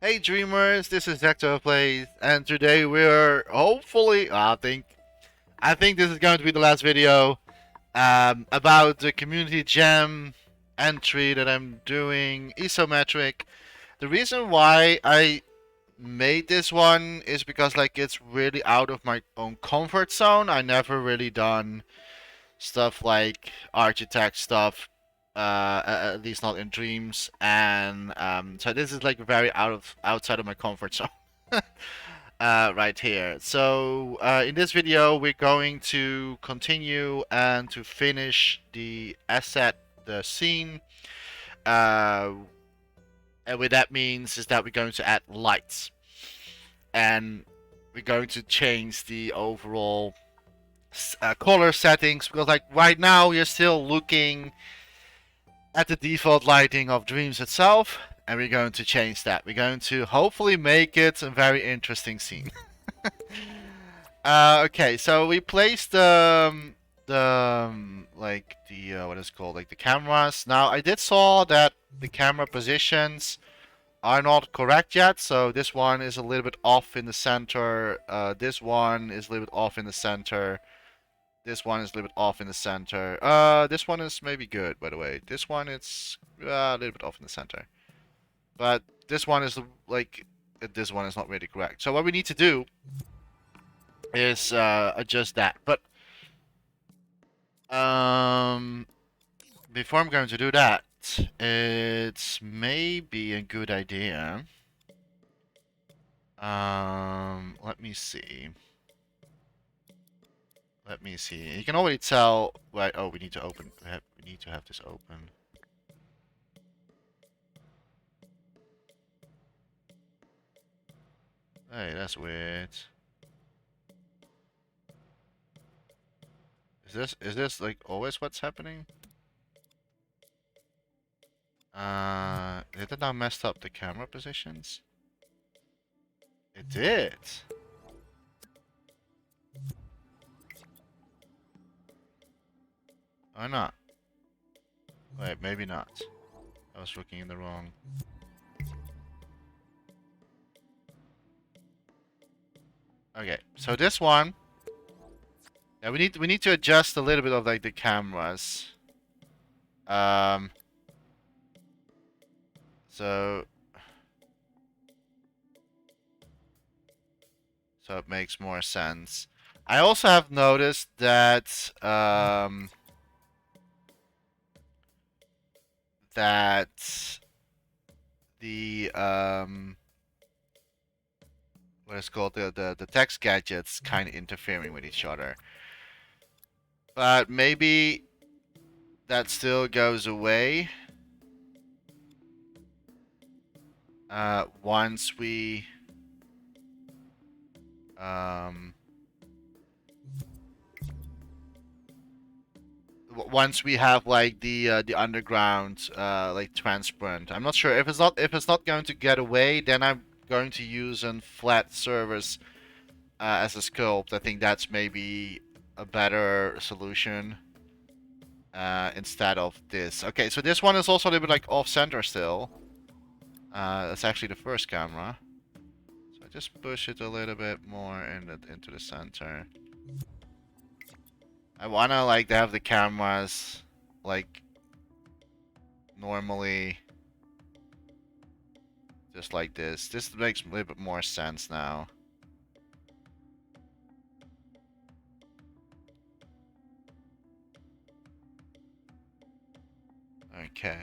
Hey dreamers, this is Hector Plays, and today we're hopefully, I think this is going to be the last video about the community jam entry that I'm doing, Isometric. The reason why I made this one is because like it's really out of my own comfort zone. I never really done stuff like architect stuff, at least not in dreams, and so this is like very outside of my comfort zone. Right here. So in this video, we're going to continue and to finish the asset, the scene. Uh, and what that means is that we're going to add lights, and we're going to change the overall color settings, because like right now you're still looking at the default lighting of Dreams itself, and we're going to change that. We're going to hopefully make it a very interesting scene. Okay, so we placed like the what is it called, like the cameras. Now I did saw that the camera positions are not correct yet, so this one is a little bit off in the center. This one is a little bit off in the center. This one is a little bit off in the center. This one is maybe good, by the way. This one it's a little bit off in the center. But this one is like, this one is not really correct. So what we need to do is adjust that. But before I'm going to do that, it's maybe a good idea. Let me see. Let me see. You can already tell. Right. Oh, we need to open. We need to have this open. Hey, that's weird. Is this like always what's happening? Did it now messed up the camera positions? It did. Or not? Wait, maybe not. I was looking in the wrong. Okay, so this one. Yeah, we need to adjust a little bit of like the cameras. Um. So it makes more sense. I also have noticed that that the what is called the text gadgets kind of interfering with each other. But maybe that still goes away once we once we have like the underground like transparent. I'm not sure if it's not going to get away. Then I'm going to use a flat surface as a sculpt. I think that's maybe a better solution instead of this. Okay, so this one is also a little bit like off center still. That's actually the first camera. So I just push it a little bit more into the center. I wanna like have the cameras like normally, just like this. This makes a little bit more sense now. Okay.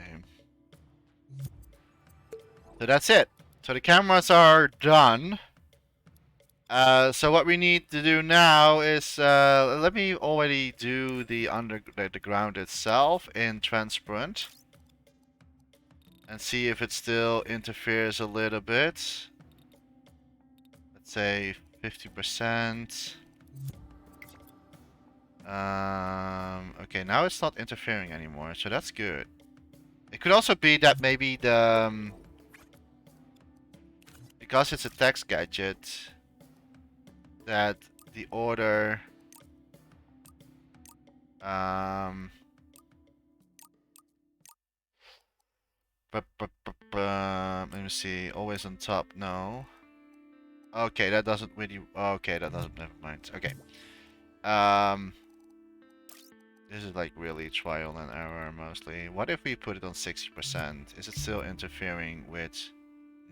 So that's it. So the cameras are done. So what we need to do now is let me already do the the ground itself in transparent and see if it still interferes a little bit. Let's say 50%. Okay, now it's not interfering anymore, so that's good. It could also be that maybe the because it's a text gadget, that the order let me see. Always on top. No. Okay, that doesn't really. Okay, that doesn't. Never mind. Okay. This is like really trial and error mostly. What if we put it on 60%? Is it still interfering with?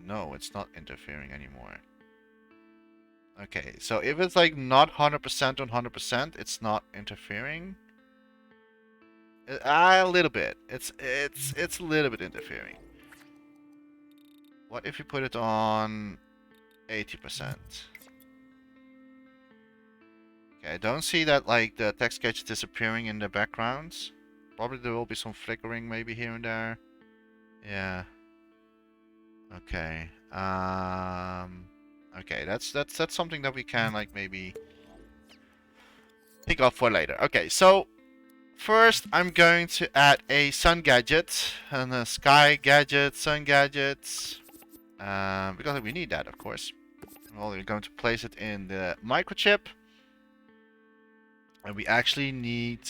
No, it's not interfering anymore. Okay, so if it's like not 100% on 100%, it's not interfering. A little bit. It's a little bit interfering. What if you put it on 80%? Okay, I don't see that like the text sketch disappearing in the backgrounds. Probably there will be some flickering maybe here and there. Yeah. Okay. Okay, that's something that we can like maybe pick up for later. Okay, so first I'm going to add a sun gadget and a sky gadget, sun gadgets. Because we need that, of course. Well, we're going to place it in the microchip. And we actually need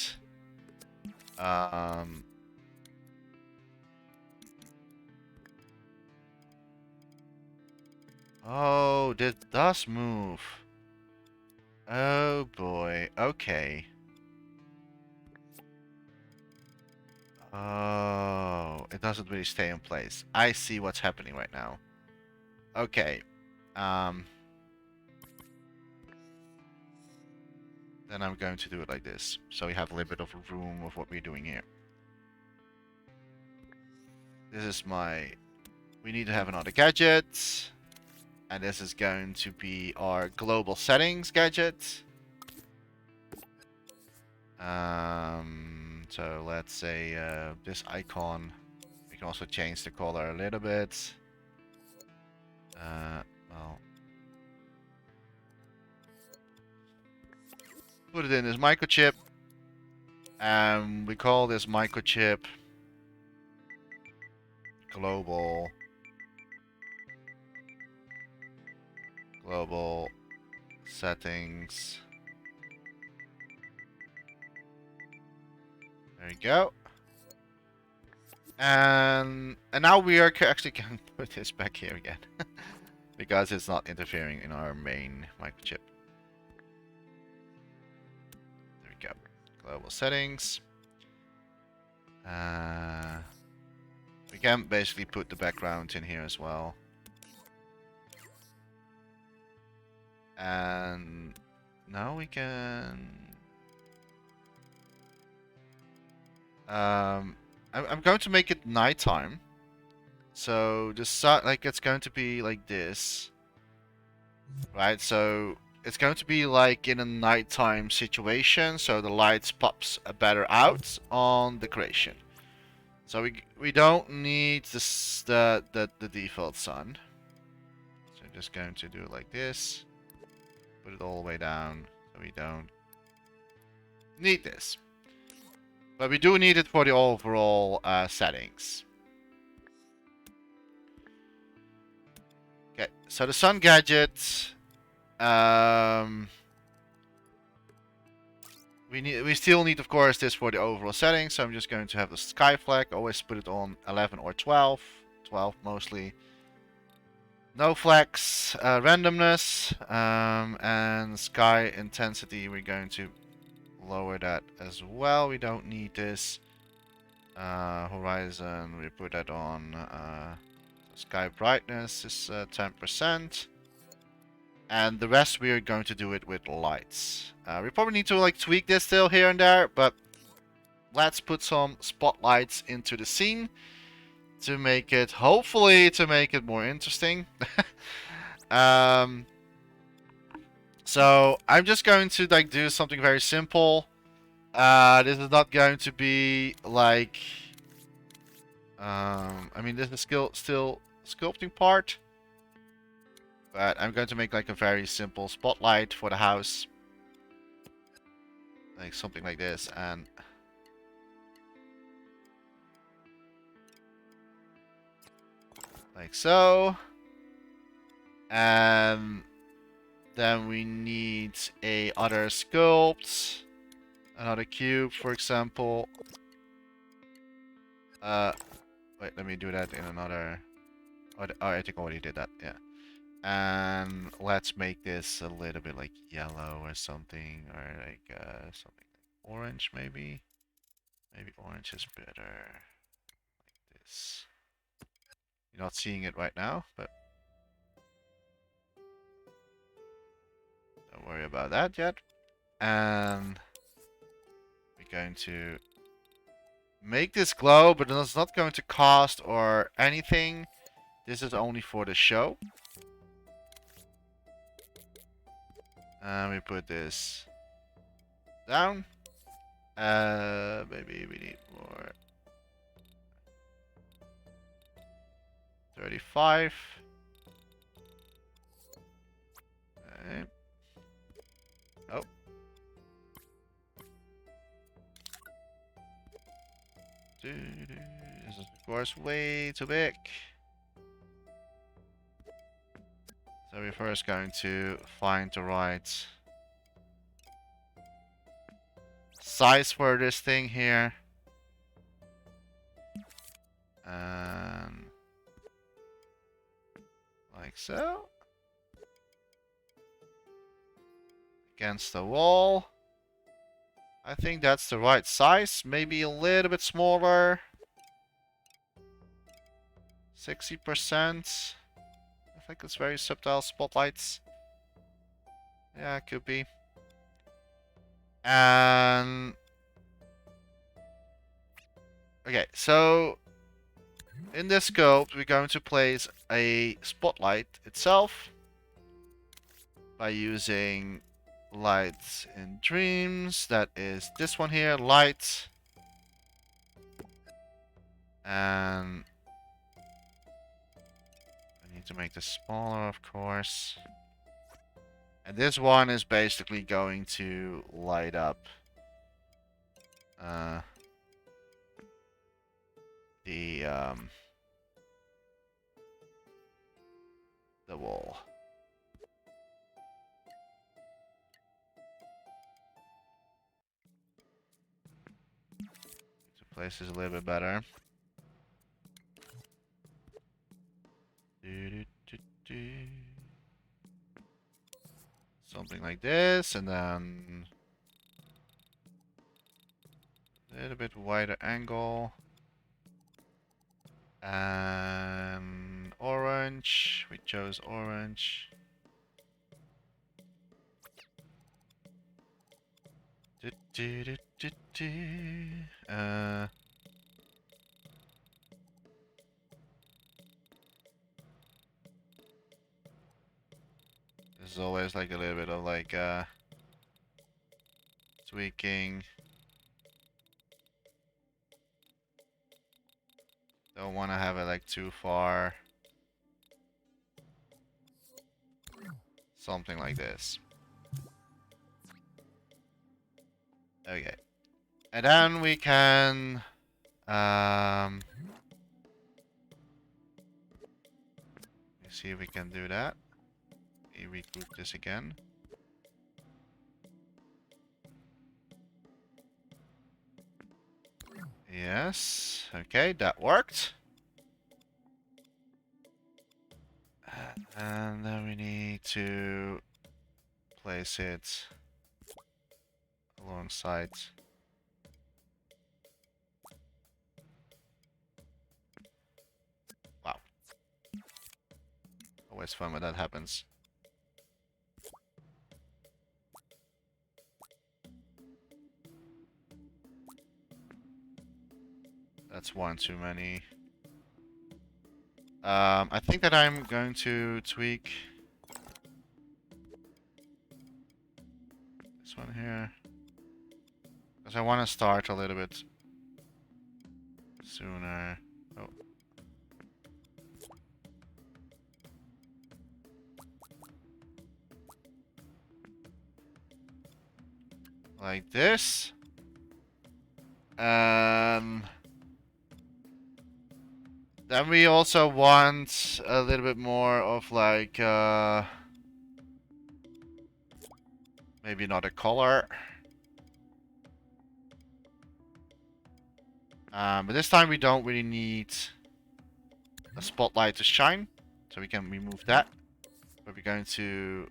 oh, this does move. Oh boy. Okay. Oh, it doesn't really stay in place. I see what's happening right now. Okay. Then I'm going to do it like this. So we have a little bit of room of what we're doing here. This is my... We need to have another gadget. And this is going to be our global settings gadget. So let's say this icon, we can also change the color a little bit. Well, put it in this microchip, and we call this microchip global settings. There you go. And now we are actually going to put this back here again. Because it's not interfering in our main microchip. There we go. Global settings. We can basically put the background in here as well. And now we can... I'm going to make it nighttime. So the sun, like it's going to be like this, right? So it's going to be like in a nighttime situation, so the lights pops better out on the creation. So we don't need this the default sun. So I'm just going to do it like this. Put it all the way down, so we don't need this. But we do need it for the overall settings. Okay, so the sun gadget, we still need, of course, this for the overall settings. So I'm just going to have the sky flag. Always put it on 11 or 12, 12 mostly. No flags, randomness, and sky intensity. We're going to lower that as well. We don't need this. Horizon, we put that on. Sky brightness is 10%. And the rest we are going to do it with lights. We probably need to like tweak this still here and there, but let's put some spotlights into the scene to make it, hopefully, to make it more interesting. So I'm just going to like do something very simple. This is not going to be like, I mean, this is still sculpting part, but I'm going to make like a very simple spotlight for the house, like something like this, and like so. And then we need a other sculpt, another cube, for example. Wait, let me do that in another. Oh, I think I already did that. Yeah. And let's make this a little bit like yellow or something, or like something like orange maybe. Maybe orange is better. Like this. You're not seeing it right now, but don't worry about that yet. And we're going to make this glow, but it's not going to cost or anything. This is only for the show. And we put this down. Maybe we need more. 35. Okay. Oh. This is of course way too big. So we're first going to find the right size for this thing here. And like so. Against the wall. I think that's the right size. Maybe a little bit smaller. 60%. I think it's very subtle spotlights. Yeah, it could be. And okay, so in this scope, we're going to place a spotlight itself by using lights in dreams. That is this one here, light. And I need to make this smaller, of course. And this one is basically going to light up the wall. To place this a little bit better. Something like this, and then a little bit wider angle. And orange. We chose orange. There's always like a little bit of like tweaking. Don't want to have it like too far. Something like this. Okay. And then we can let's see if we can do that. We regroup this again. Yes. Okay, that worked. And then we need to place it alongside. Wow. Always fun when that happens. That's one too many. I think that I'm going to tweak this one here. Because I want to start a little bit sooner. Oh. Like this. Then we also want a little bit more of like, maybe not a color. But this time we don't really need a spotlight to shine. So we can remove that. But we're going to...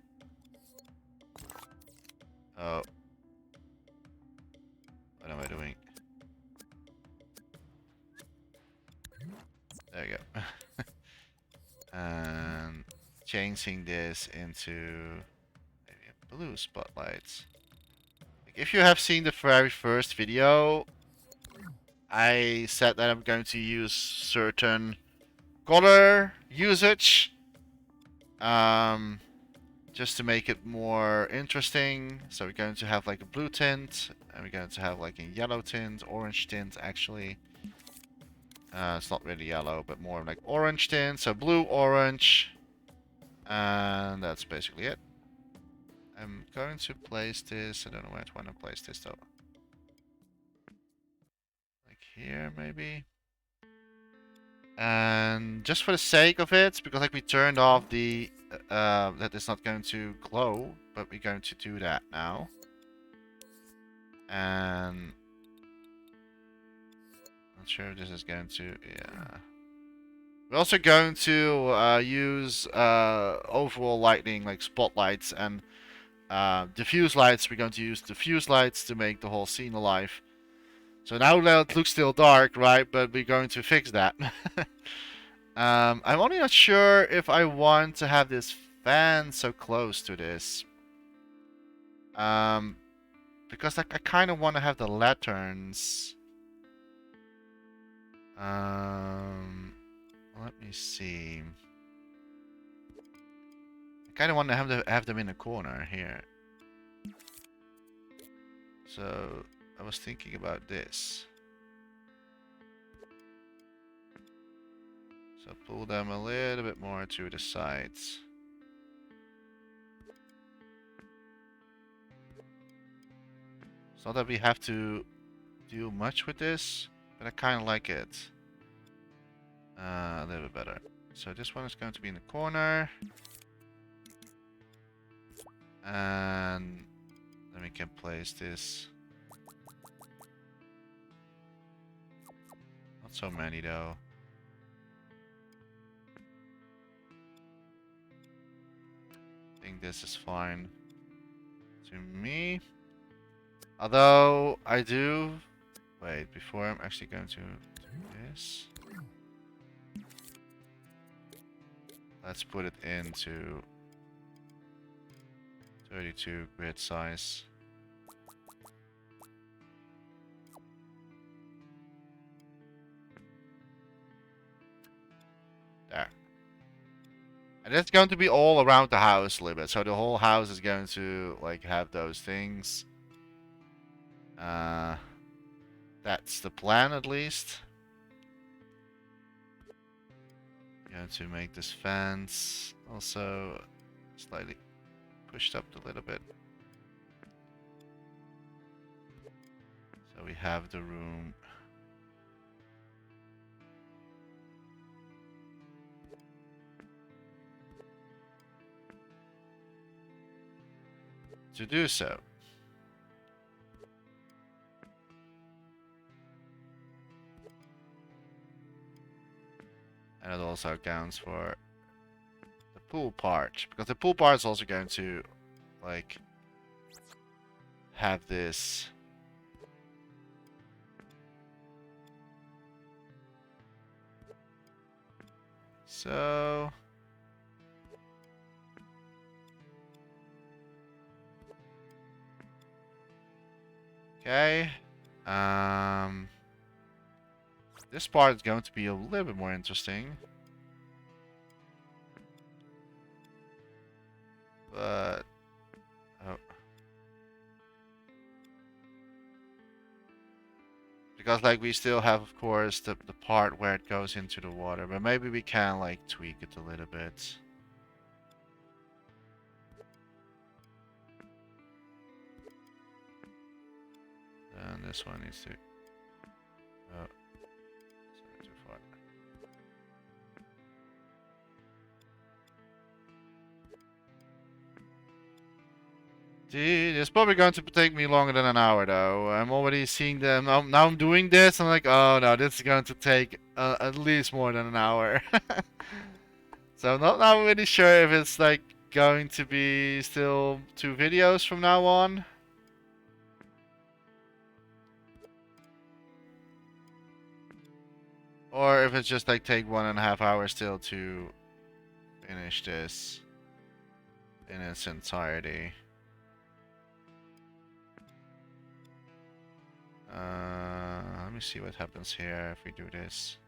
Oh. What am I doing? There you go. And changing this into maybe blue spotlights. Like if you have seen the very first video, I said that I'm going to use certain color usage just to make it more interesting. So we're going to have like a blue tint, and we're going to have like a yellow tint, orange tint actually. It's not really yellow, but more like orange tint. So blue, orange, and that's basically it. I'm going to place this. I don't know where I want to place this though. Like here, maybe. And just for the sake of it, because like we turned off the that it's not going to glow, but we're going to do that now. And not sure if this is going to, yeah. We're also going to use overall lighting, like spotlights and diffuse lights. We're going to use diffuse lights to make the whole scene alive. So now it looks still dark, right? But we're going to fix that. I'm only not sure if I want to have this fan so close to this. Because like, I kind of want to have the lanterns. Let me see. I kind of want to have them in a corner here. So I was thinking about this. So pull them a little bit more to the sides. It's not that we have to do much with this, but I kind of like it. A little bit better. So this one is going to be in the corner. And then we can place this. Not so many though. I think this is fine to me. Although I do... Wait, before I'm actually going to do this. Let's put it into 32 grid size. There. And it's going to be all around the house a little bit. So the whole house is going to like have those things. That's the plan at least. Going to make this fence also slightly pushed up a little bit. So we have the room. To do so. And it also accounts for the pool part, because the pool part is also going to like have this so okay. This part is going to be a little bit more interesting. But oh. Because like we still have of course the part where it goes into the water, but maybe we can like tweak it a little bit. And this one needs to oh. Too far. Dude, it's probably going to take me longer than an hour though. I'm already seeing them. Now I'm doing this. I'm like, oh no, this is going to take at least more than an hour. So I'm not really sure if it's like going to be still 2 videos from now on. Or if it's just like take 1.5 hours still to finish this in its entirety. Let me see what happens here if we do this.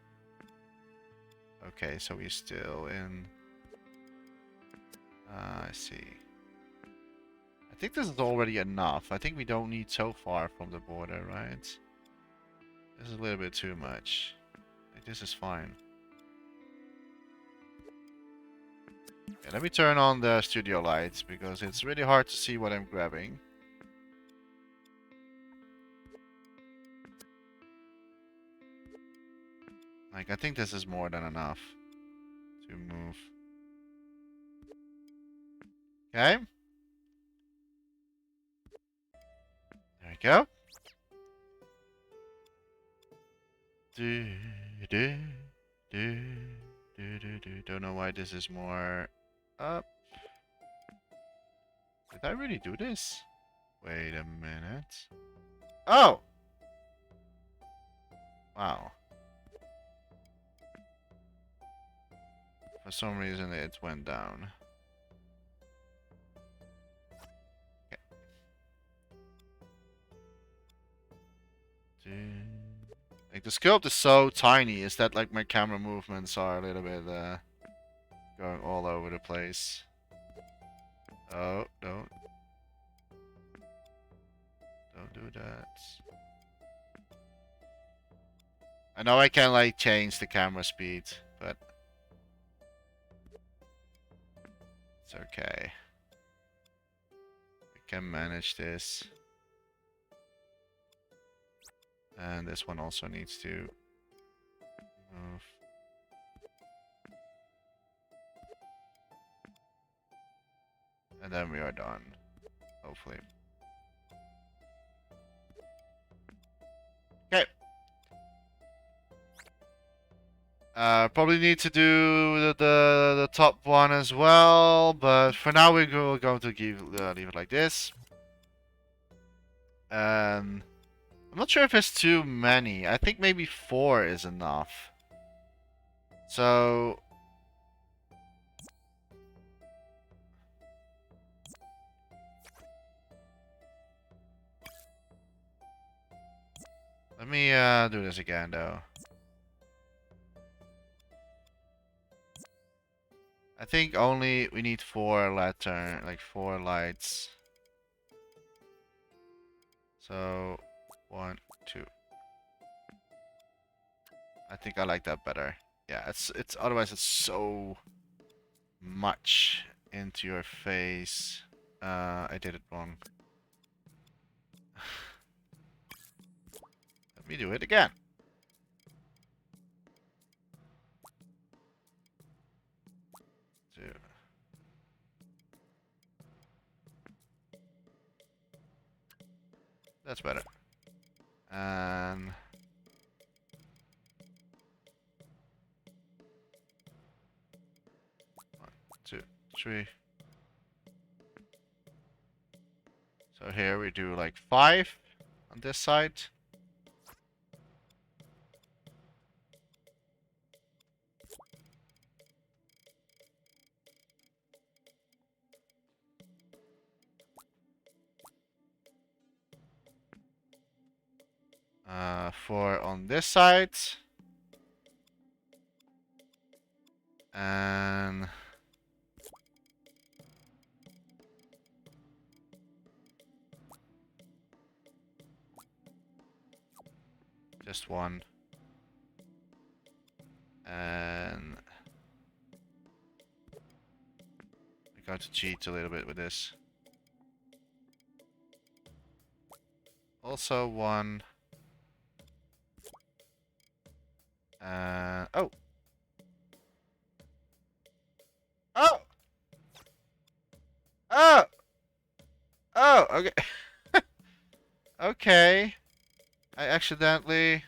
Okay, so we're still in... I see. I think this is already enough. I think we don't need so far from the border, right? This is a little bit too much. Like, this is fine. Okay, let me turn on the studio lights because it's really hard to see what I'm grabbing. Like, I think this is more than enough to move. Okay. There we go. Don't know why this is more up. Did I really do this? Wait a minute. Oh! Wow. For some reason it went down. Okay. Like the sculpt is so tiny, is that like my camera movements are a little bit going all over the place. Oh, don't do that. I know I can like change the camera speed, but it's okay. We can manage this. And this one also needs to move. And then we are done, hopefully. Okay. Probably need to do the top one as well, but for now we're going to leave it like this. I'm not sure if it's too many. I think maybe 4 is enough. So let me do this again though. I think only we need 4 lantern, like 4 lights. So 1, 2. I think I like that better. Yeah, it's otherwise it's so much into your face. I did it wrong. Let me do it again. That's better. And 1, 2, 3. So here we do like 5 on this side. For on this side. And just 1. And I got to cheat a little bit with this. Also 1. Oh! Oh! Oh! Oh! okay. Okay. I accidentally...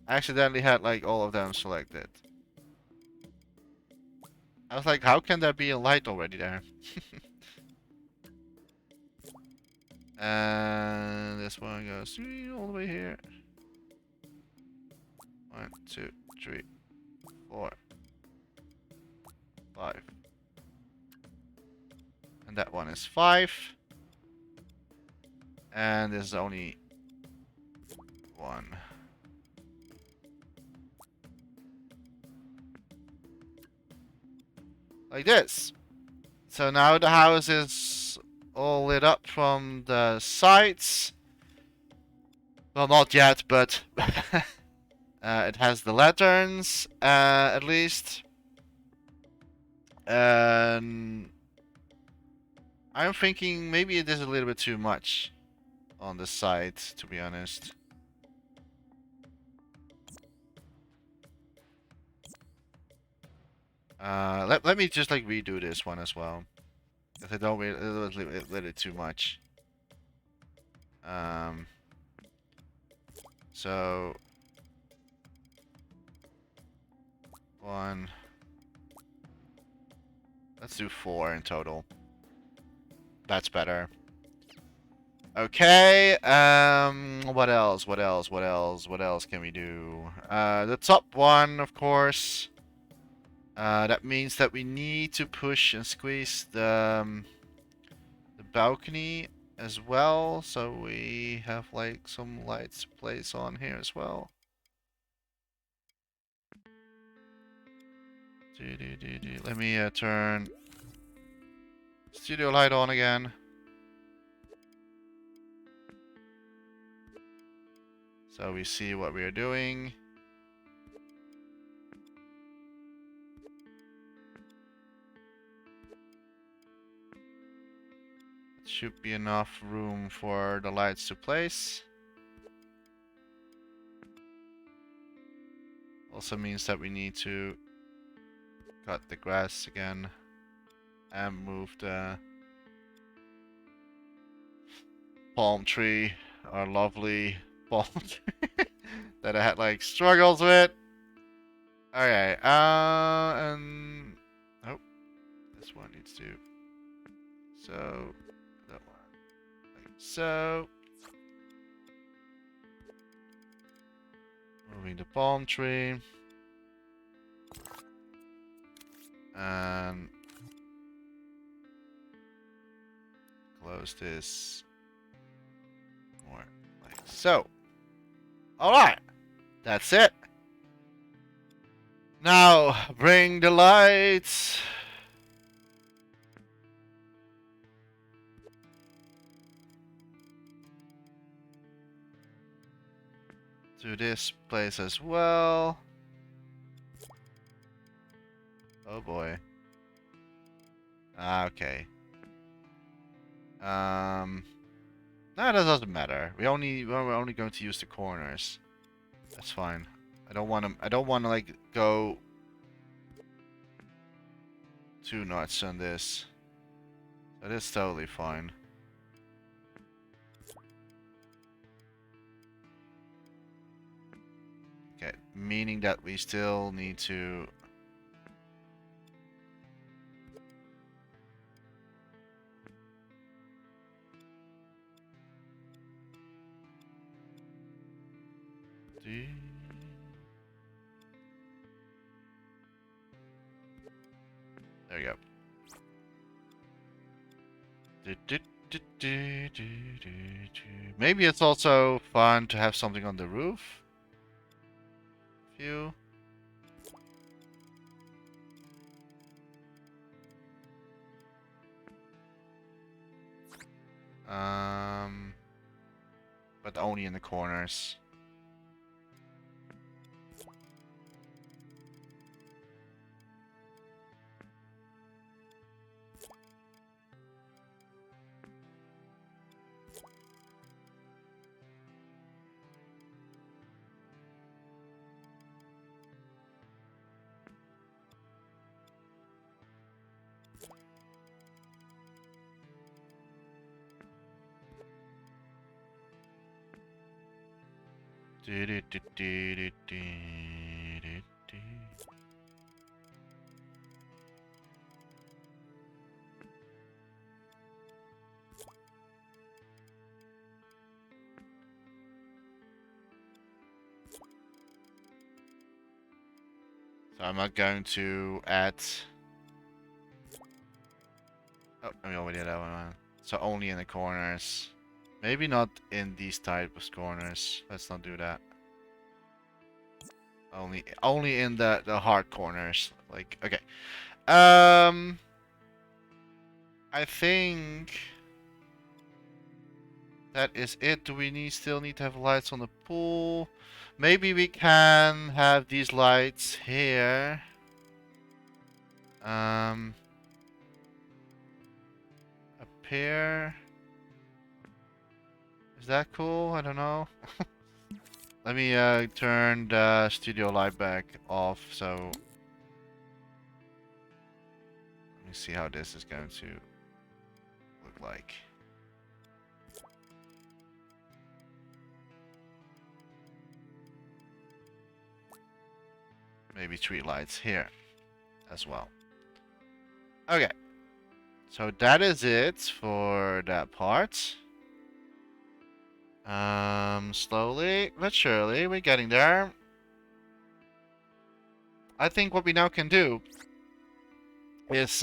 I accidentally had like all of them selected. I was like, how can there be a light already there? And this one goes all the way here. 1, 2, 3, 4, 5. And that one is 5. And there's only 1. Like this. So now the house is all lit up from the sides. Well, not yet, but it has the lanterns, at least. And I'm thinking maybe it is a little bit too much on the side, to be honest. Let me just like redo this one as well, because I don't really, it was a little too much. So 1. Let's do 4 in total. That's better. Okay, what else? What else? What else? What else can we do? The top one, of course. That means that we need to push and squeeze the balcony as well, so we have like some lights to place on here as well. Let me turn studio light on again. So we see what we are doing. It should be enough room for the lights to place. Also means that we need to cut the grass again and move the palm tree, our lovely palm tree that I had like struggles with. Okay, and oh, this one needs to. So that one, like so. Moving the palm tree. And close this more like so. Alright, that's it. Now bring the lights. To this place as well. Oh boy. Okay. No, that doesn't matter. We're only going to use the corners. That's fine. I don't want to like go too nuts on this. That is totally fine. Okay, meaning that we still need to. There you go. Maybe it's also fun to have something on the roof. View. But only in the corners. So I'm not going to add. Oh, we already had that one. So only in the corners. Maybe not in these type of corners. Let's not do that. Only in the hard corners. Like, okay. I think that is it. Do we still need to have lights on the pool? Maybe we can have these lights here. Up here. Is that cool? I don't know. Let me turn the studio light back off. So let me see how this is going to look like. Maybe street lights here as well. Okay. So that is it for that part. Slowly but surely, we're getting there. I think what we now can do is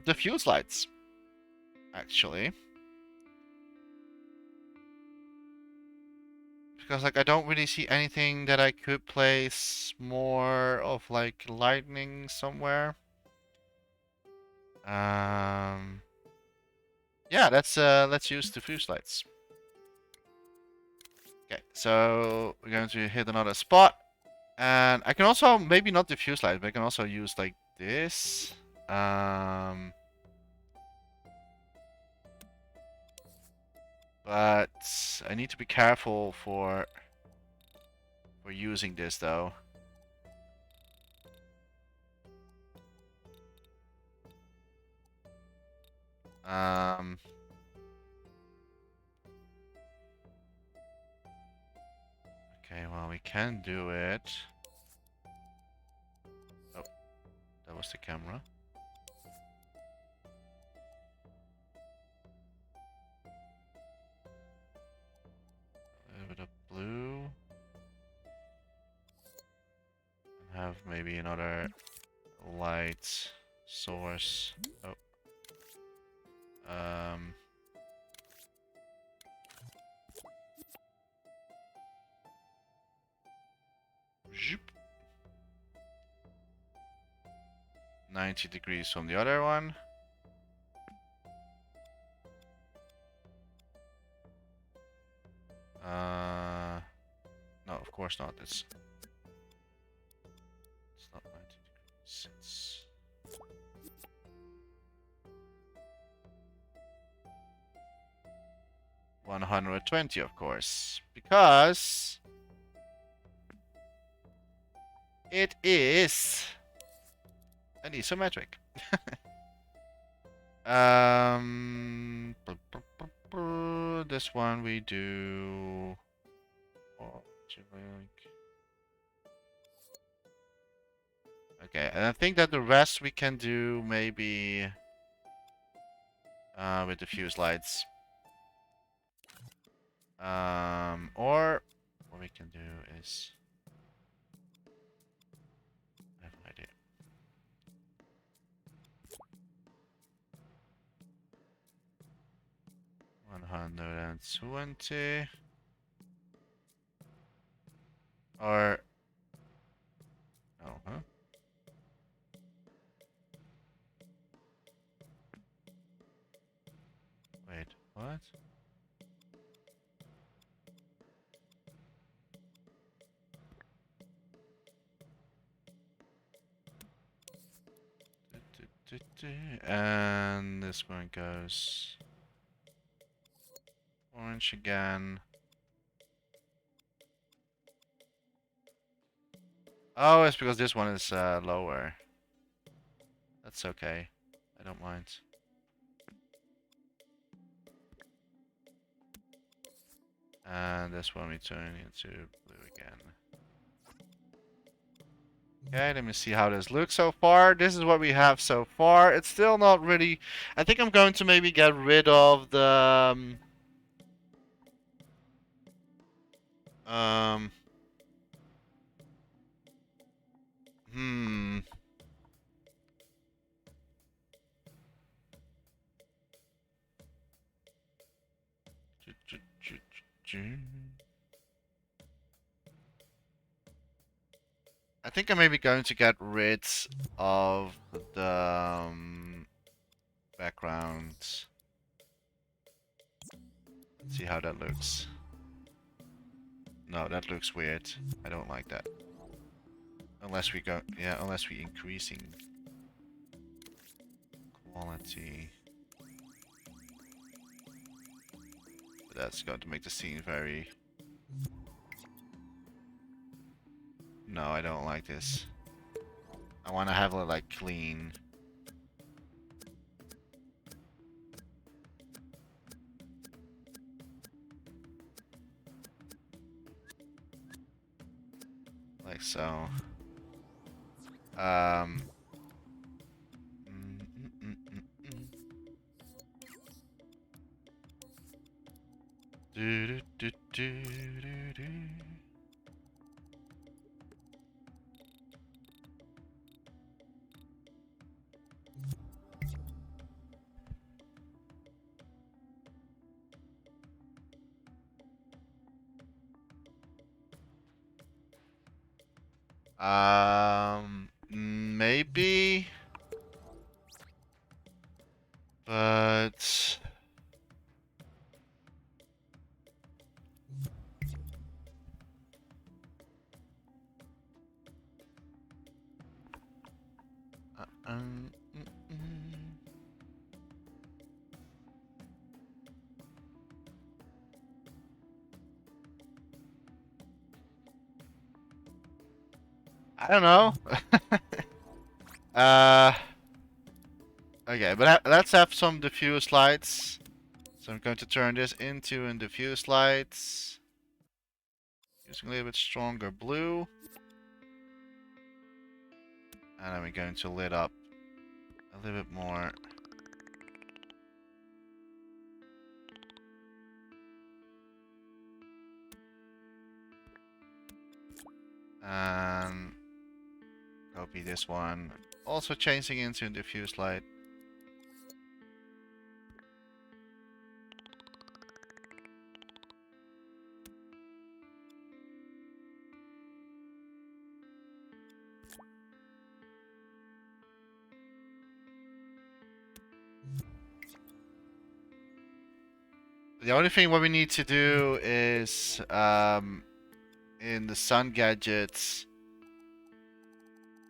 diffuse lights, actually. Because like I don't really see anything that I could place more of like lightning somewhere. Yeah, let's use diffuse lights. Okay, so we're going to hit another spot. And I can also maybe not diffuse light, but I can also use like this. But I need to be careful for using this though. Okay, well we can do it. Oh, that was the camera. A little bit of blue. And have maybe another light source. Oh. Zoop. 90 degrees from the other one. No, of course not. It's not 90 degrees. It's 120, of course, because it is an isometric. This one we do. Okay, and I think that the rest we can do maybe with diffuse lights. Or what we can do is I have an idea. $120 or no, huh? Wait, what? And this one goes orange again. Oh, it's because this one is lower. That's okay. I I don't mind. And this one we turn into blue again. Okay, let me see how this looks so far. This is what we have so far. It's still not really... I think I'm going to maybe get rid of the... Hmm... I think I'm maybe going to get rid of the background. Let's see how that looks. No, that looks weird. I don't like that. Unless we go, yeah, unless we increasing quality. But that's going to make the scene very... No, I don't like this. I want to have it like clean. Like so. Do, do, do, do, do, do. Maybe, but I don't know. Okay, but let's have some diffuse lights. So I'm going to turn this into diffuse lights. Using a little bit stronger blue. And then we're going to lit up a little bit more. And copy this one. Also changing into diffuse light. The only thing what we need to do is in the sun gadgets,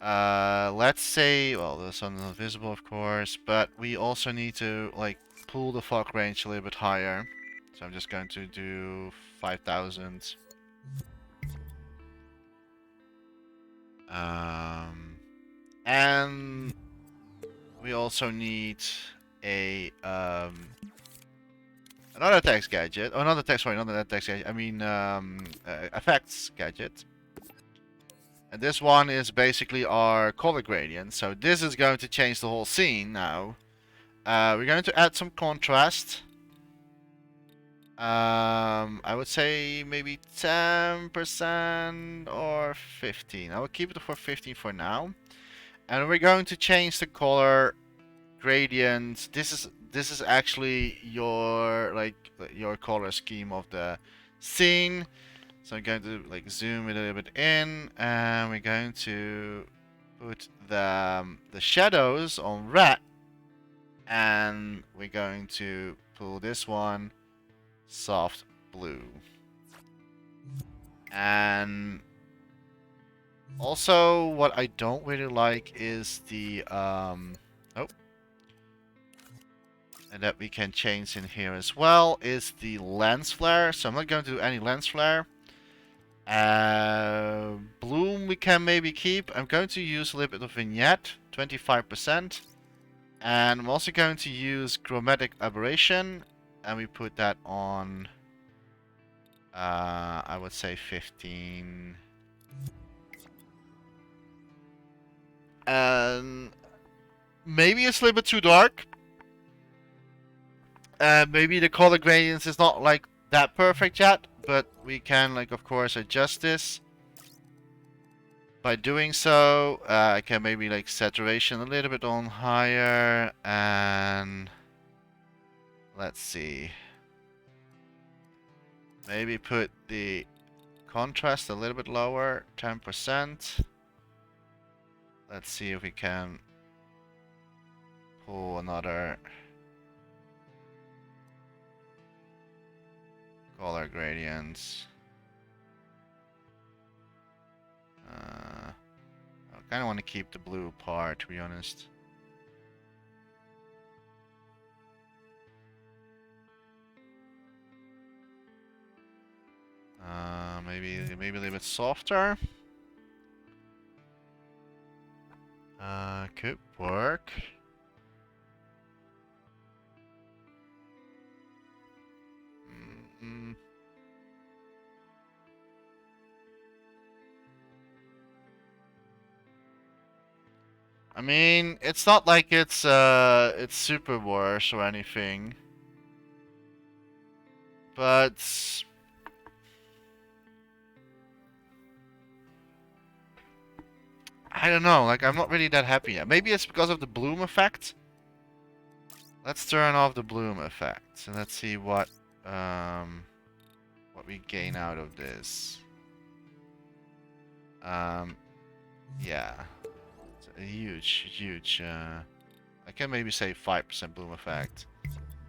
let's say, well, the sun is not visible, of course, but we also need to like pull the fog range a little bit higher. So I'm just going to do 5,000. And we also need a another text gadget. Oh, not a text. Sorry, not a text gadget. I mean, effects gadget. And this one is basically our color gradient. So this is going to change the whole scene now. We're going to add some contrast. I would say maybe 10% or 15. I will keep it for 15 for now. And we're going to change the color gradient. This is actually your your color scheme of the scene. So I'm going to like zoom it a little bit in, and we're going to put the shadows on red, and we're going to pull this one soft blue. And also what I don't really like is the and that we can change in here as well is the lens flare. So I'm not going to do any lens flare. Bloom we can maybe keep. I'm going to use a little bit of vignette, 25%. And I'm also going to use chromatic aberration, and we put that on, I would say 15. And maybe it's a little bit too dark. Maybe the color gradients is not like that perfect yet, but we can, like, of course, adjust this. By doing so, I can maybe like saturation a little bit on higher, and let's see. Maybe put the contrast a little bit lower, 10%. Let's see if we can pull another color gradients. I kind of want to keep the blue part, to be honest. Maybe a little bit softer. Could work. I mean, it's not like it's super worse or anything, but I don't know. Like, I'm not really that happy yet. Maybe it's because of the bloom effect. Let's turn off the bloom effect and let's see what we gain out of this. Yeah, it's a huge. I can maybe say 5% bloom effect,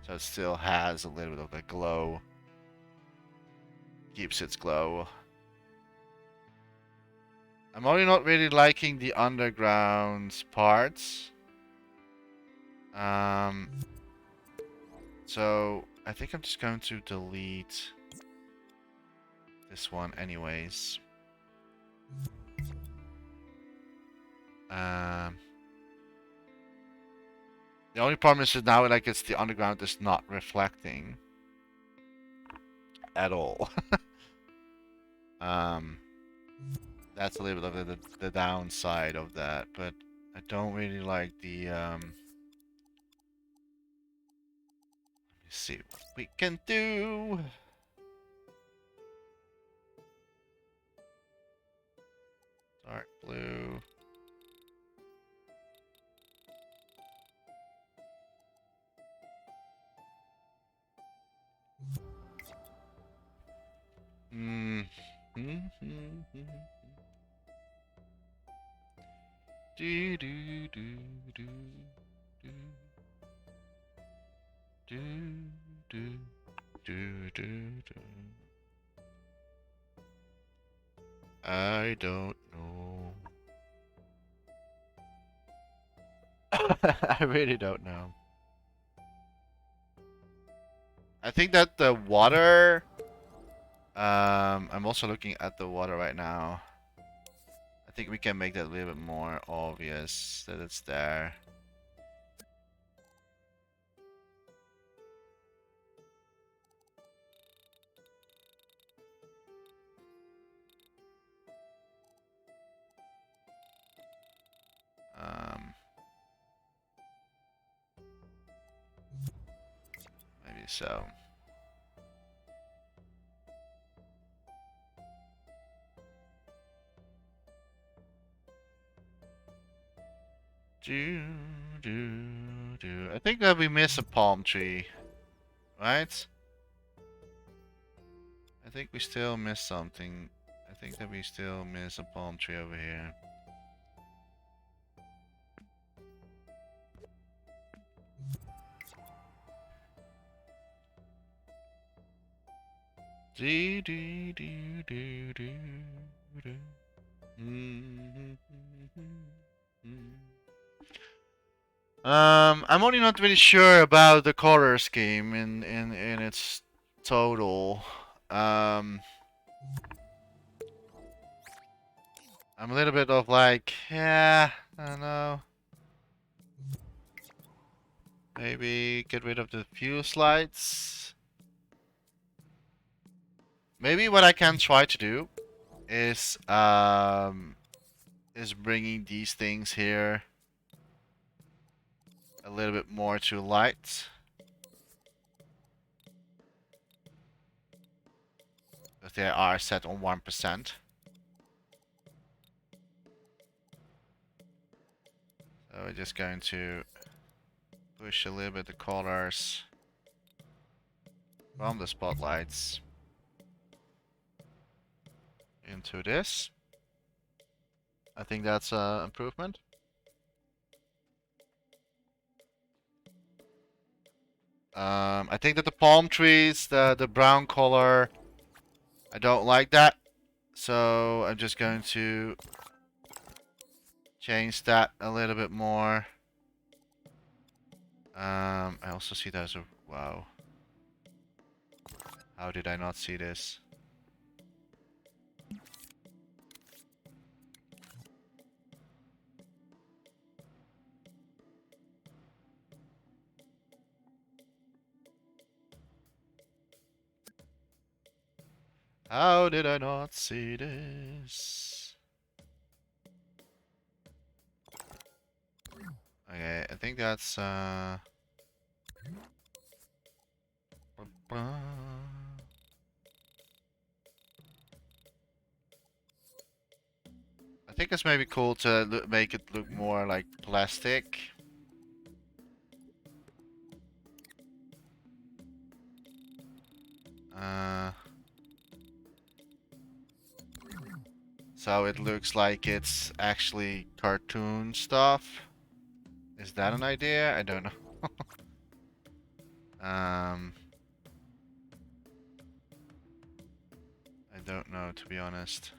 so it still has a little bit of a glow. Keeps its glow. I'm only not really liking the underground parts. So I think I'm just going to delete this one anyways. The only problem is that now, like, it's the underground is not reflecting at all. That's a little bit of the downside of that, but I don't really like the let me see what we can do. Dark blue. Do do do do do do do do do do. I don't know. I really don't know. I think that the water. I'm also looking at the water right now. I think we can make that a little bit more obvious that it's there. Maybe so. I think that we miss a palm tree, right? I think we still miss something. I think that we still miss a palm tree over here. I'm only not really sure about the color scheme in its total. I'm a little bit of like, yeah, I don't know. Maybe get rid of the diffuse lights. Maybe what I can try to do is bringing these things here a little bit more to light. Because they are set on 1%. So we're just going to push a little bit the colors from the spotlights into this. I think that's an improvement. I think that the palm trees, the brown color, I don't like that. So I'm just going to change that a little bit more. I also see there's a... Wow. How did I not see this? How did I not see this? Okay, I think that's I think it's maybe cool to make it look more like plastic. So it looks like it's actually cartoon stuff. Is that an idea? I don't know. I don't know, to be honest.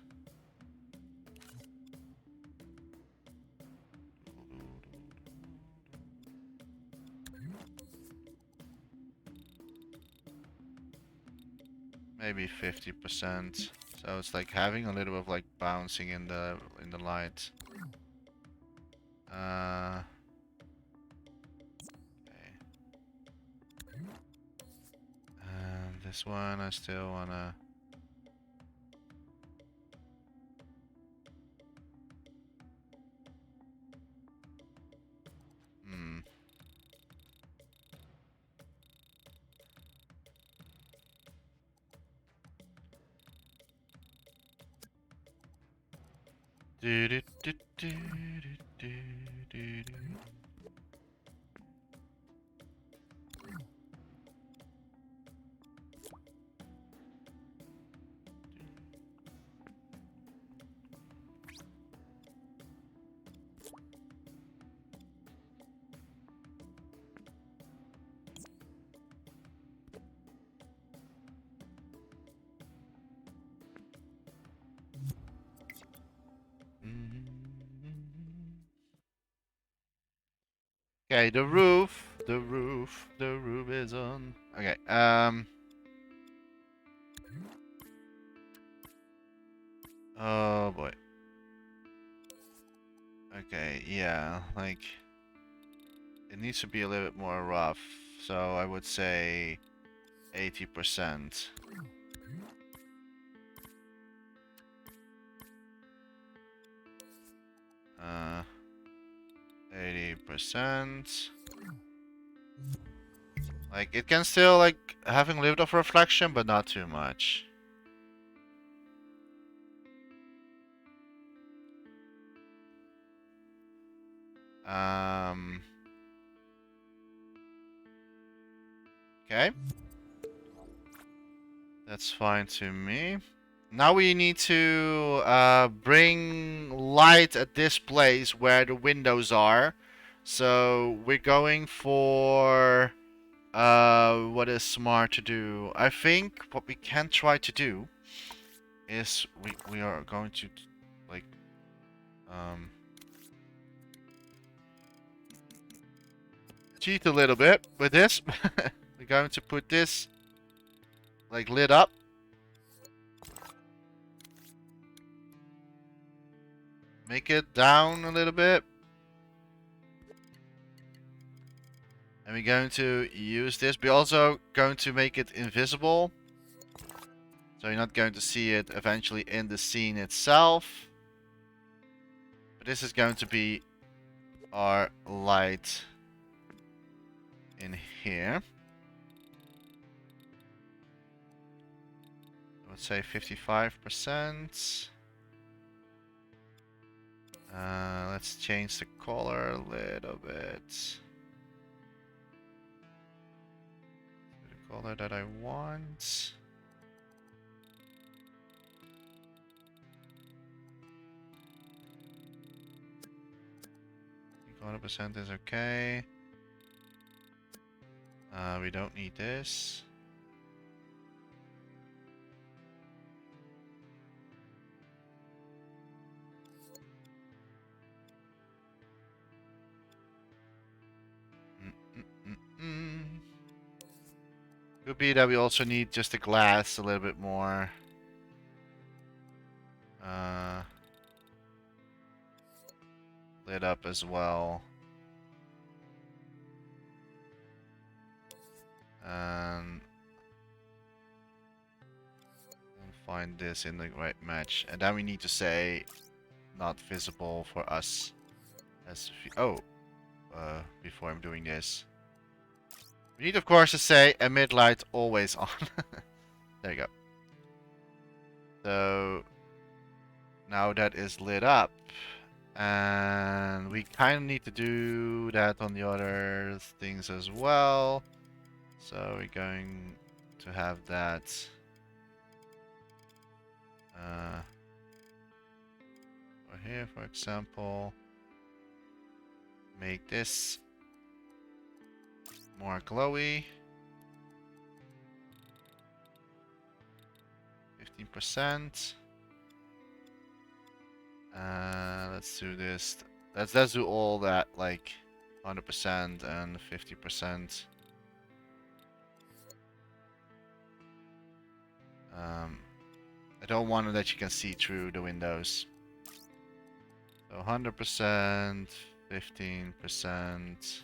Maybe 50%. So it's like having a little bit of like bouncing in the light. Okay. This one I still wanna. Do do do do do do do. Okay, the roof is on. Okay, oh boy. Okay, yeah, like it needs to be a little bit more rough. So I would say 80%. 80%. Like it can still like having a little bit of reflection, but not too much. Okay. That's fine to me. Now we need to bring light at this place where the windows are. So we're going for what is smart to do. I think what we can try to do is we are going to like cheat a little bit with this. We're going to put this like lit up. Make it down a little bit. And we're going to use this. We're also going to make it invisible. So you're not going to see it eventually in the scene itself. But this is going to be our light in here. I would say 55%. Let's change the color a little bit. The color that I want. 100% is okay. We don't need this. Could be that we also need just the glass a little bit more. Lit up as well. And we'll find this in the right match. And then we need to say not visible for us. As before I'm doing this. We need, of course, to say emit light always on. There you go. So now that is lit up. And we kind of need to do that on the other things as well. So we're going to have that. Or here, for example. Make this more glowy. 15%. Let's do this. Let's do all that, like 100% and 50%. I don't want it that you can see through the windows. So 100%, 15%.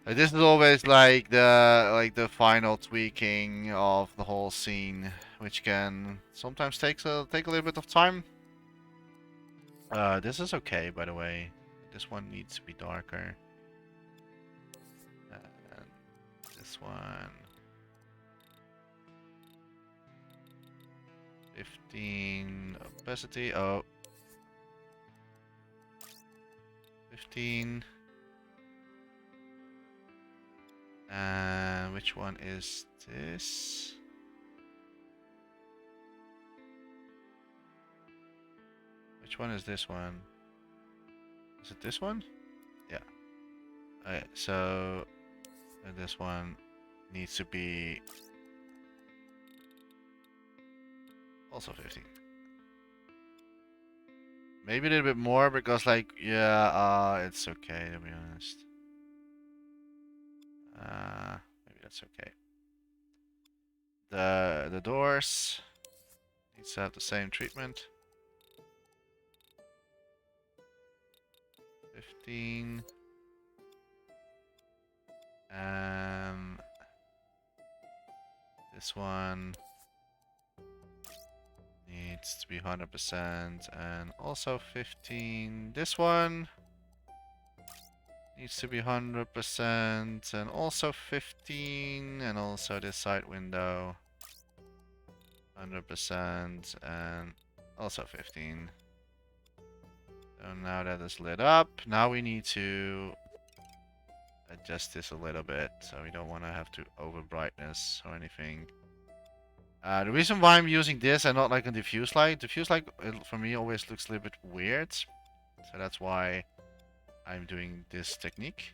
This is always like the final tweaking of the whole scene, which can sometimes take a little bit of time. This is okay, by the way. This one needs to be darker. And this one. 15 opacity. Oh. 15. And which one is this? Which one is this one? Is it this one? Yeah. Okay, so this one needs to be also 15. Maybe a little bit more because, like, yeah, it's okay to be honest. Maybe that's okay. The doors needs to have the same treatment. 15. This one needs to be 100% and also 15. This one needs to be 100% and also 15, and also this side window 100% and also 15. So now that is lit up, now we need to adjust this a little bit, so we don't want to have to over brightness or anything. The reason why I'm using this and not like a diffuse light, for me always looks a little bit weird, so that's why I'm doing this technique.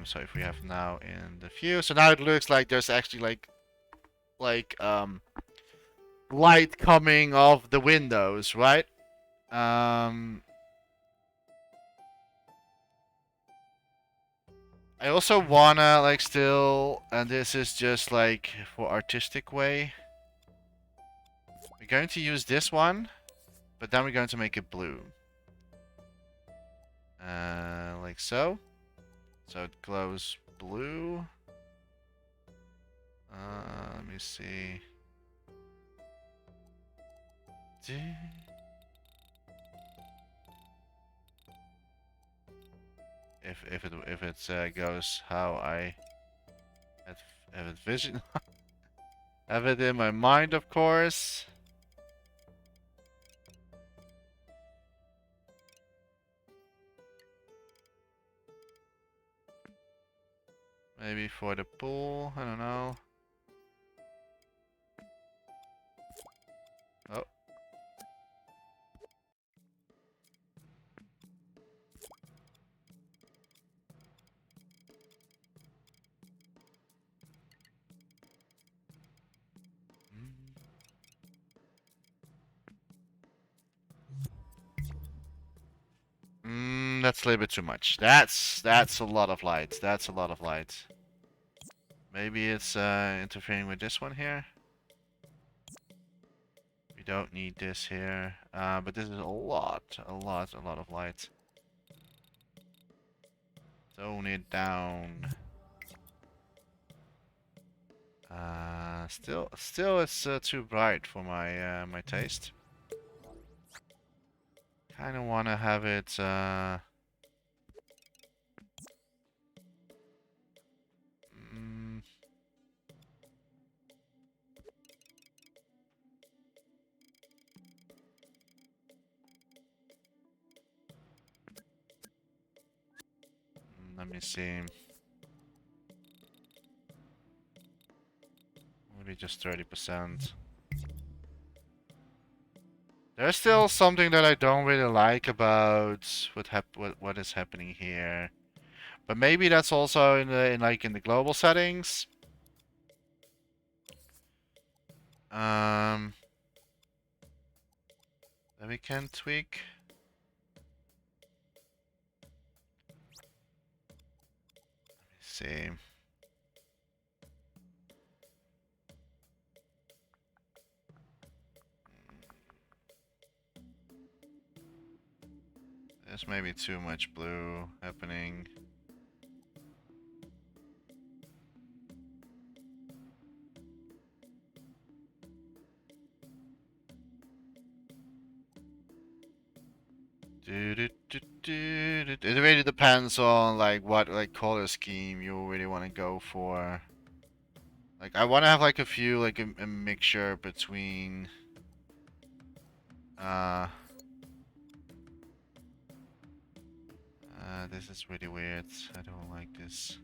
So if we have now in diffuse, so now it looks like there's actually like light coming off the windows, right? I also wanna like still, and this is just like for artistic way. We're going to use this one. But then we're going to make it blue. Like so. So it glows blue. Let me see. If it goes how I have it vision have it in my mind, of course. Maybe for the pool, I don't know. Oh. That's a little bit too much. That's a lot of light. That's a lot of light. Maybe it's interfering with this one here. We don't need this here. But this is a lot of light. Tone it down. Still it's too bright for my my taste. Kind of want to have it. Let me see. Maybe just 30%. There's still something that I don't really like about what is happening here. But maybe that's also in the global settings. That we can tweak. Let me see. There's maybe too much blue happening. It really depends on what color scheme you really want to go for. Like I want to have a few a mixture between this is really weird. I don't like this.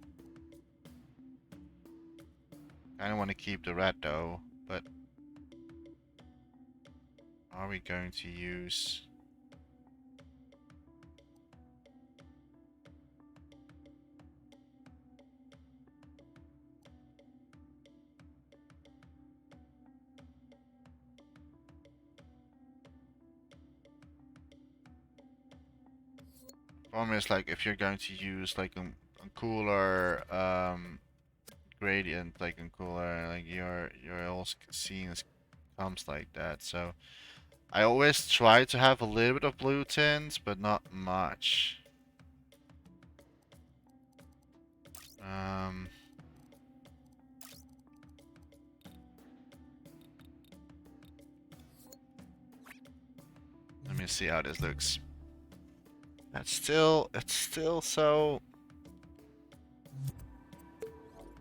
I don't want to keep the red though, but are we going to use problem is if you're going to use a cooler gradient, a cooler your whole scene comes like that. So I always try to have a little bit of blue tints, but not much. Let me see how this looks. It's still so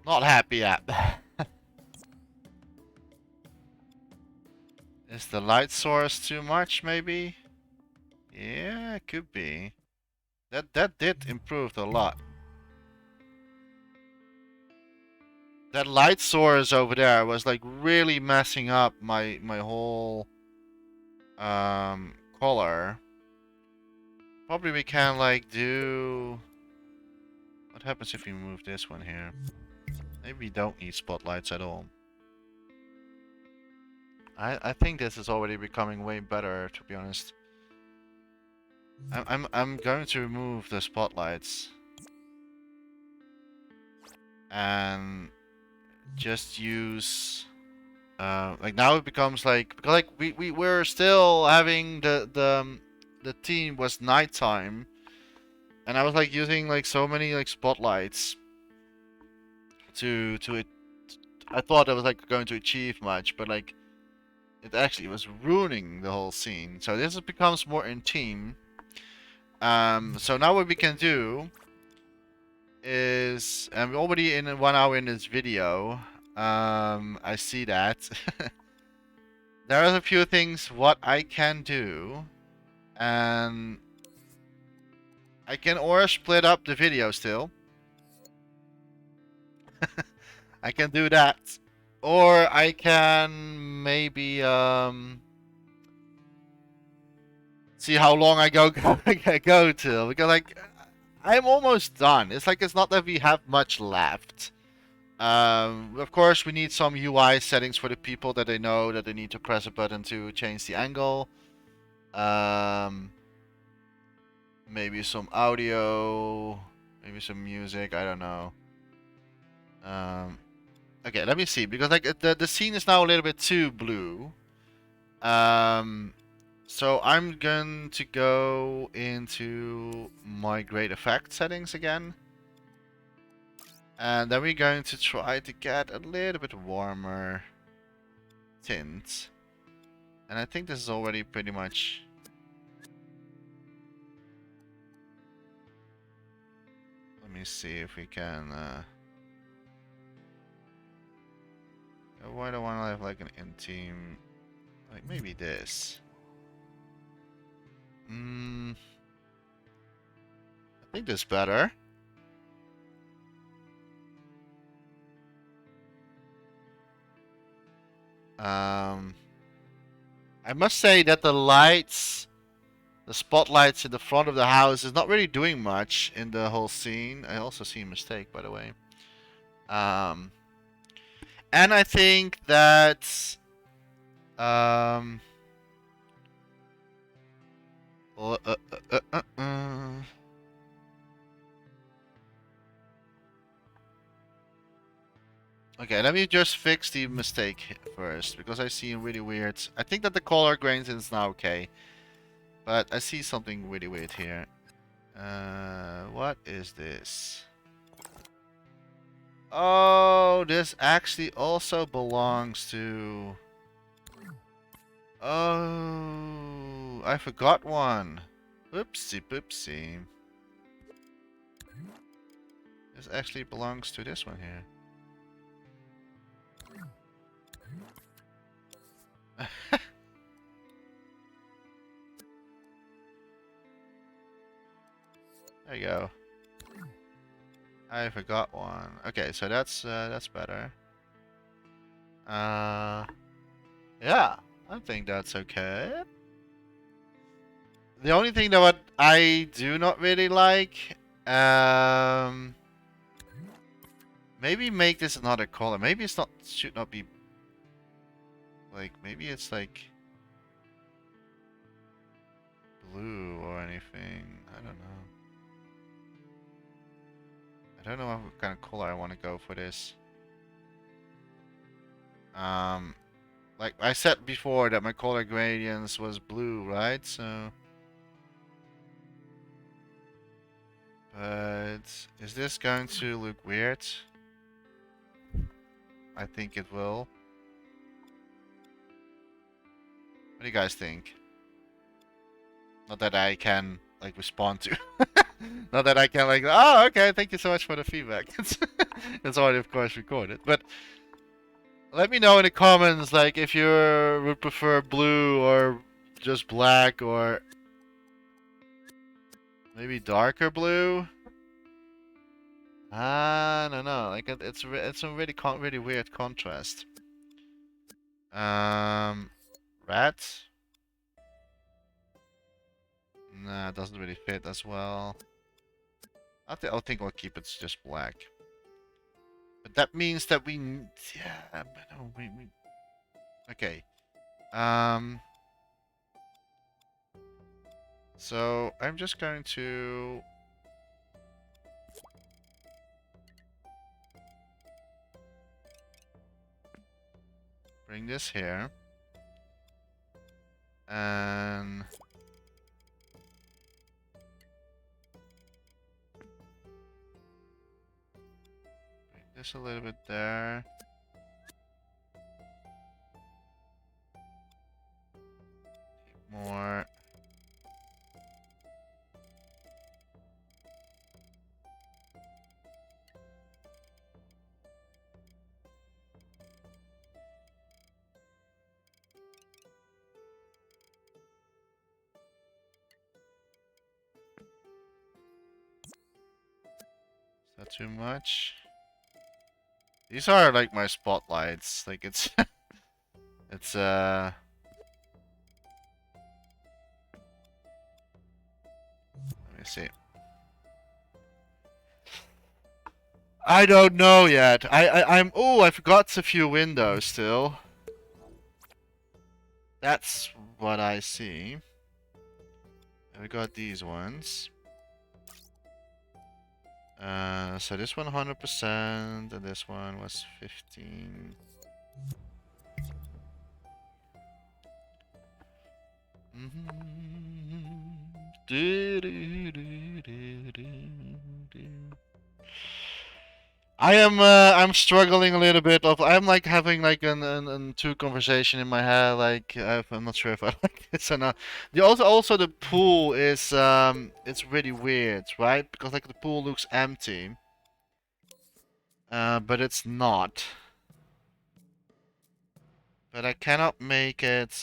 not happy yet. Is the light source too much, maybe? Yeah, it could be. That did improve a lot. That light source over there was really messing up my whole color. Probably we can do. What happens if we move this one here? Maybe we don't need spotlights at all. I think this is already becoming way better, to be honest. I'm going to remove the spotlights and just use Like now it becomes like, because like we were still having the theme was nighttime, and I was like using like so many like spotlights to it. I thought I was like going to achieve much, but like it actually was ruining the whole scene. So this becomes more in theme. So now what we can do is, and we're already in 1 hour in this video. I see that. There are a few things what I can do, and I can or split up the video still. I can do that, or I can maybe see how long I go go till, because like I'm almost done. It's like it's not that we have much left. Of course, we need some UI settings for the people that they know that they need to press a button to change the angle. Maybe some audio, maybe some music. I don't know. Okay, let me see, because like the scene is now a little bit too blue. So I'm going to go into my great effect settings again. And then we're going to try to get a little bit warmer tint. And I think this is already pretty much... Let me see if we can... Why do I want to have like an in-team... Like maybe this. I think this is better. I must say that the lights, the spotlights in the front of the house is not really doing much in the whole scene. I also see a mistake, by the way. And I think that okay, let me just fix the mistake first, because I see really weird. I think that the color gradient is now okay, but I see something really weird here. What is this? Oh, this actually also belongs to... Oh, I forgot one. Oopsie poopsie. This actually belongs to this one here. There you go. I forgot one. Okay, so that's better. Yeah, I think that's okay. The only thing that what I do not really like, maybe make this another color. Maybe it's not, should not be, like, maybe it's like blue or anything. I don't know. I don't know what kind of color I want to go for this. Like I said before that my color gradients was blue, right? So, but is this going to look weird? I think it will. What do you guys think? Not that I can like respond to. Not that I can like, oh, okay, thank you so much for the feedback. It's already, of course, recorded. But let me know in the comments, like, if you would prefer blue or just black or maybe darker blue. I don't know. Like, it's a really weird contrast. Red. Nah, it doesn't really fit as well. I think I'll keep it just black. But that means that we... Yeah, but no, we... Okay. So, I'm just going to... Bring this here. And bring this a little bit there. More. Is that too much? These are like my spotlights. Like it's it's let me see. I don't know yet. I'm oh, I forgot a few windows still. That's what I see. We got these ones. So this one 100% and this one was 15. I'm struggling a little bit of I'm like having like an two conversation in my head like I'm not sure if I like this or not. Also the pool is it's really weird, right? Because like the pool looks empty. But it's not. But I cannot make it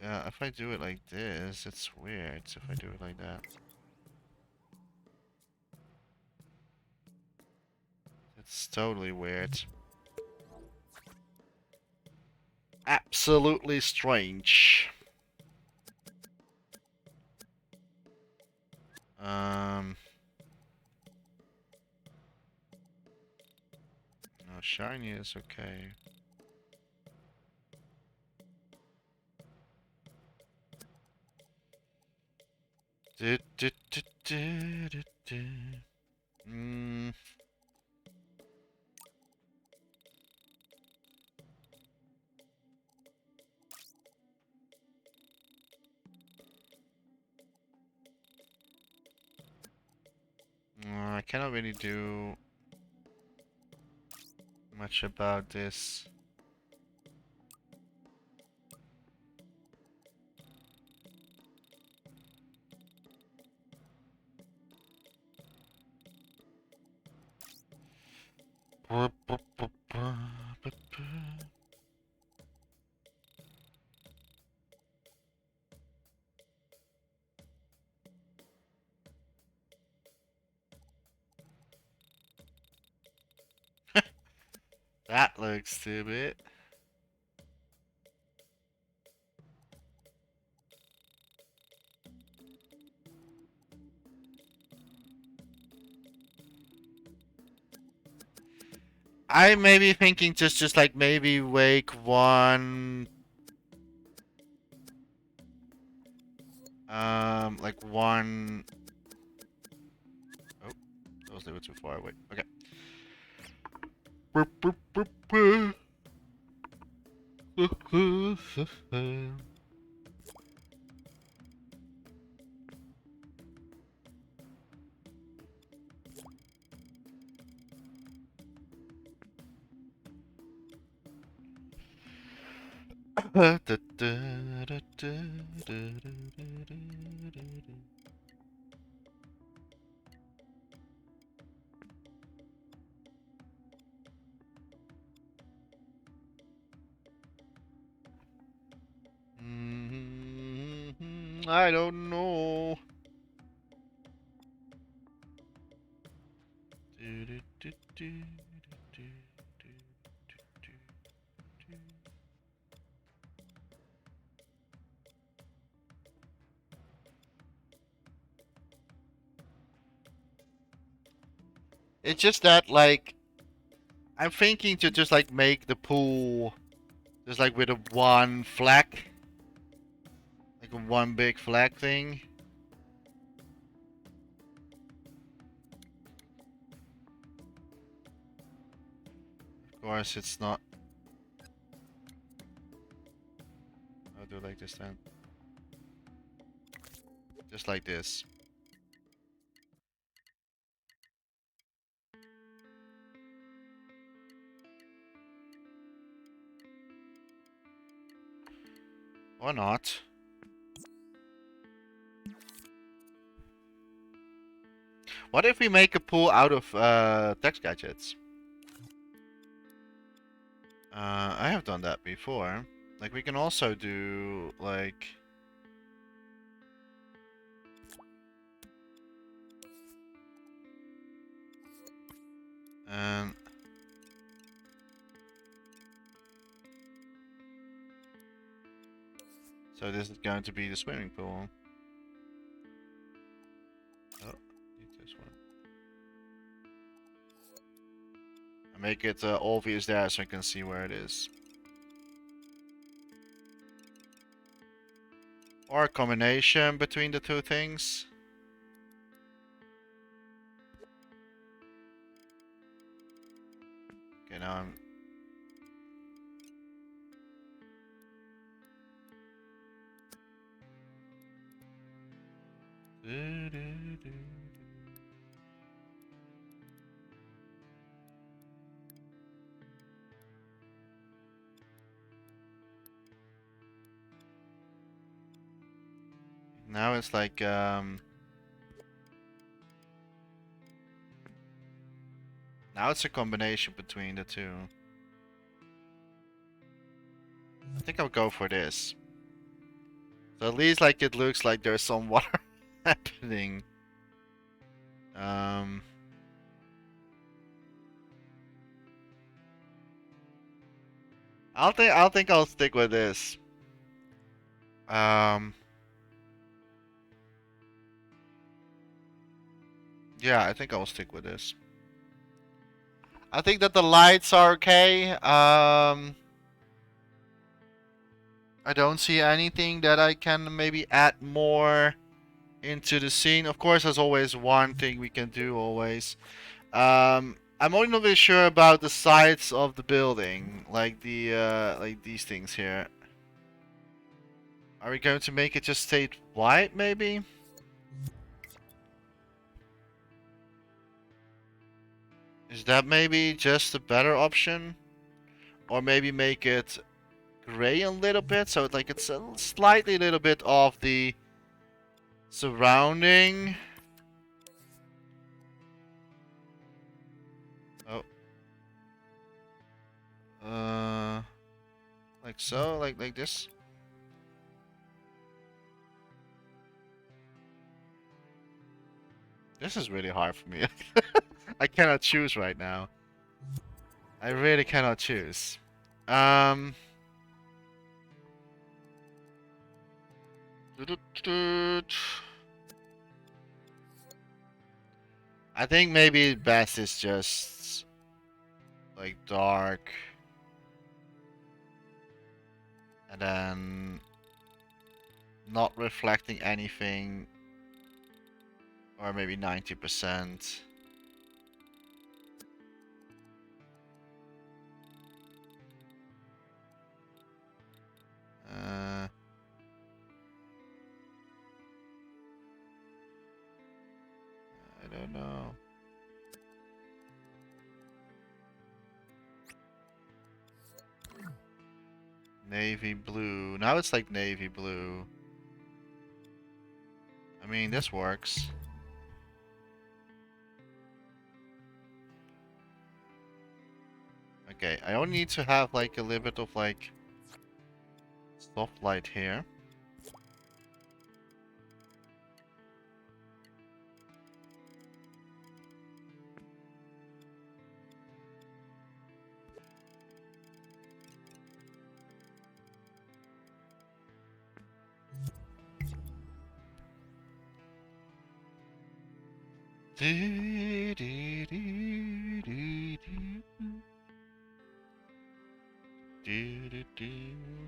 yeah, if I do it like this, it's weird if I do it like that. It's totally weird. Absolutely strange. No, shiny is okay. Mm. I cannot really do much about this. That looks stupid. I may be thinking just like maybe wake one like one oh those were too far away. Okay. I don't know. It's just that like I'm thinking to just like make the pool just like with a one flag. Like a one big flag thing. course, it's not. I'll do it like this then. Just like this. Or not. What if we make a pool out of text gadgets? I have done that before. Like, we can also do, like... And... So this is going to be the swimming pool. Oh, need this one. I make it obvious there so I can see where it is. Or a combination between the two things. Okay, now I'm... Now it's like, now it's a combination between the two. I think I'll go for this. So at least like it looks like there's some water happening. I'll think I'll stick with this. Yeah, I think I'll stick with this. I think that the lights are okay. I don't see anything that I can maybe add more into the scene. Of course, there's always one thing we can do always. I'm only not really sure about the sides of the building, like the like these things here. Are we going to make it just state white, maybe? Is that maybe just a better option? Or maybe make it gray a little bit, so it's like it's a slightly little bit of the surrounding. Oh. Like so, like this. This is really hard for me. I cannot choose right now. I really cannot choose. I think maybe best is just like dark. And then not reflecting anything. Or maybe 90%. I don't know. Navy blue. Now it's like navy blue. I mean, this works. Okay, I only need to have like a little bit of like soft light here.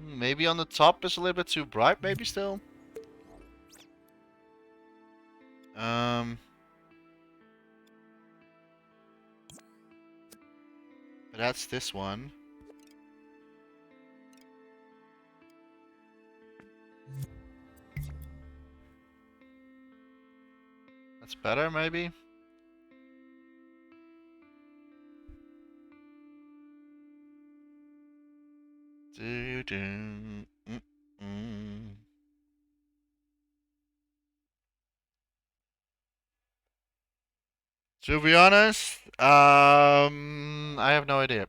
Maybe on the top is a little bit too bright, maybe still. That's this one. That's better, maybe? Do do. To be honest, I have no idea.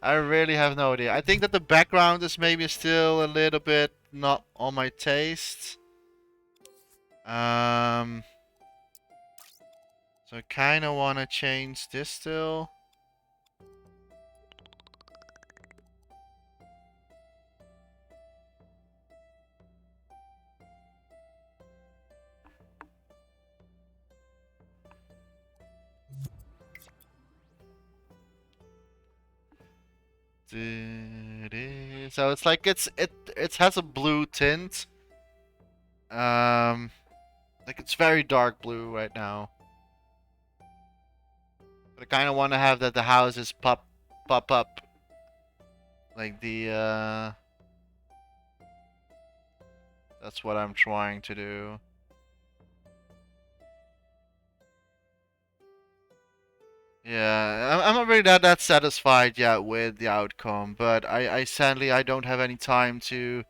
I really have no idea. I think that the background is maybe still a little bit not on my taste. So I kind of want to change this still. So it's like it has a blue tint. Like it's very dark blue right now. But I kind of want to have that the houses pop up like the. That's what I'm trying to do. Yeah, I'm not really that satisfied yet with the outcome, but I sadly I don't have any time to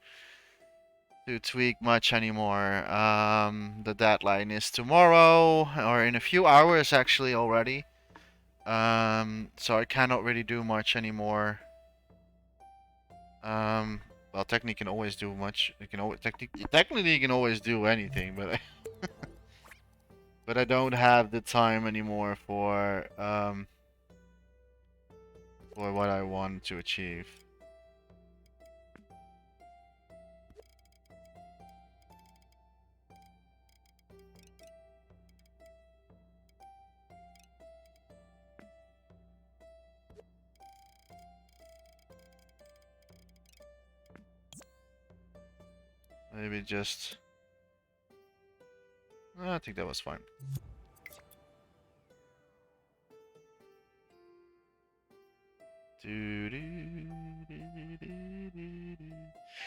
tweak much anymore. The deadline is tomorrow, or in a few hours actually already. So I cannot really do much anymore. Well, technically you can always do much. You can always technically you can always do anything, but but I don't have the time anymore for what I want to achieve. Maybe just. I think that was fine.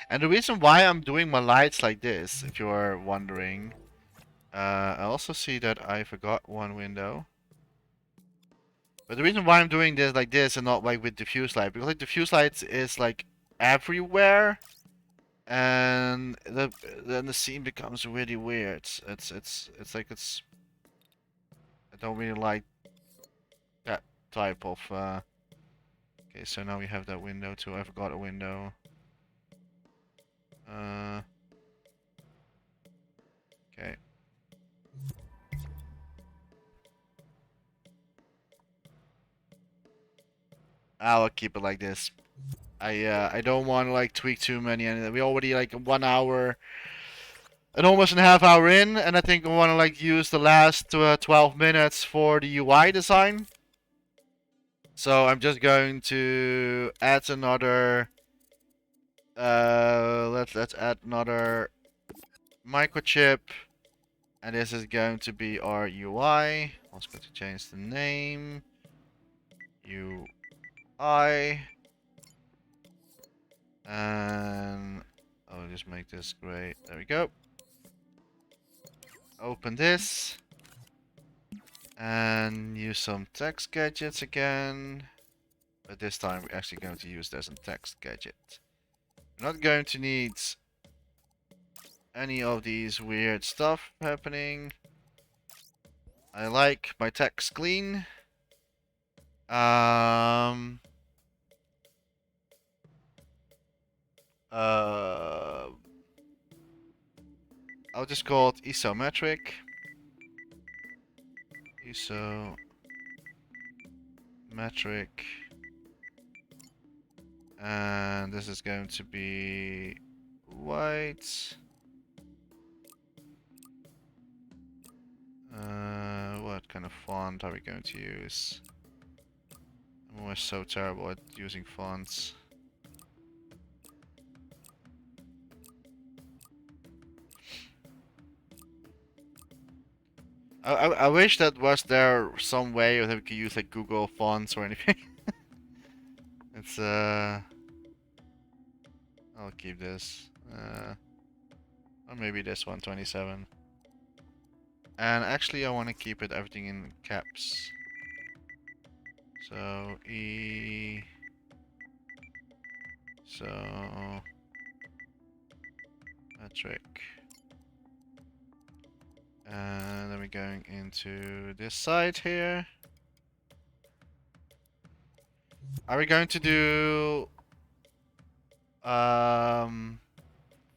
And the reason why I'm doing my lights like this, if you're wondering, I also see that I forgot one window. But the reason why I'm doing this like this and not like with diffuse light, because like diffuse lights is like everywhere, and then the scene becomes really weird. It's like it's. I don't really like that type of. Okay, so now we have that window too. I forgot a window. Okay. I'll keep it like this. I don't want to like tweak too many, and we already like 1 hour and almost a half hour in, and I think I want to like use the last 12 minutes for the UI design. So I'm just going to add another. Let's add another microchip, and this is going to be our UI. Also going to change the name. UI. And I'll just make this gray. There we go. Open this. And use some text gadgets again. But this time we're actually going to use this in text gadget. We're not going to need any of these weird stuff happening. I like my text clean. I'll just call it Isometric. Isometric. And this is going to be white. What kind of font are we going to use? I'm always so terrible at using fonts. I wish that was there some way that we could use like Google fonts or anything. It's I'll keep this. Or maybe this one, 27. And actually I want to keep it everything in caps. So E. So metric. And then we're going into this side here. Are we going to do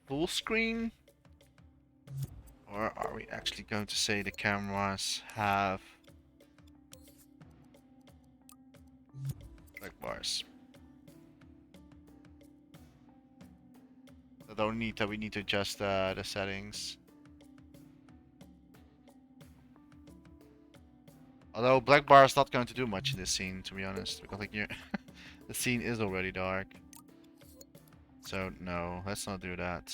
full screen? Or are we actually going to say the cameras have black bars? I don't need that. We need to adjust the settings. Although black bar is not going to do much in this scene, to be honest, because like the scene is already dark. So no, let's not do that.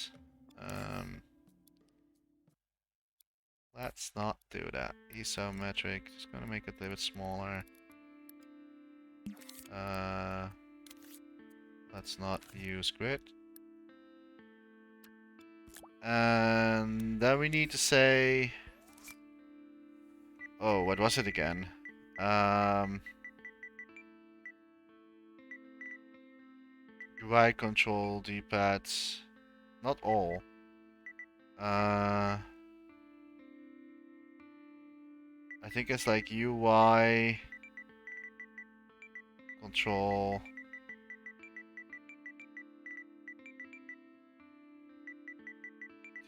Let's not do that. Isometric, just gonna make it a little bit smaller. Let's not use grid. And then we need to say, oh, what was it again? UI control D-pads, not all. I think it's like UI control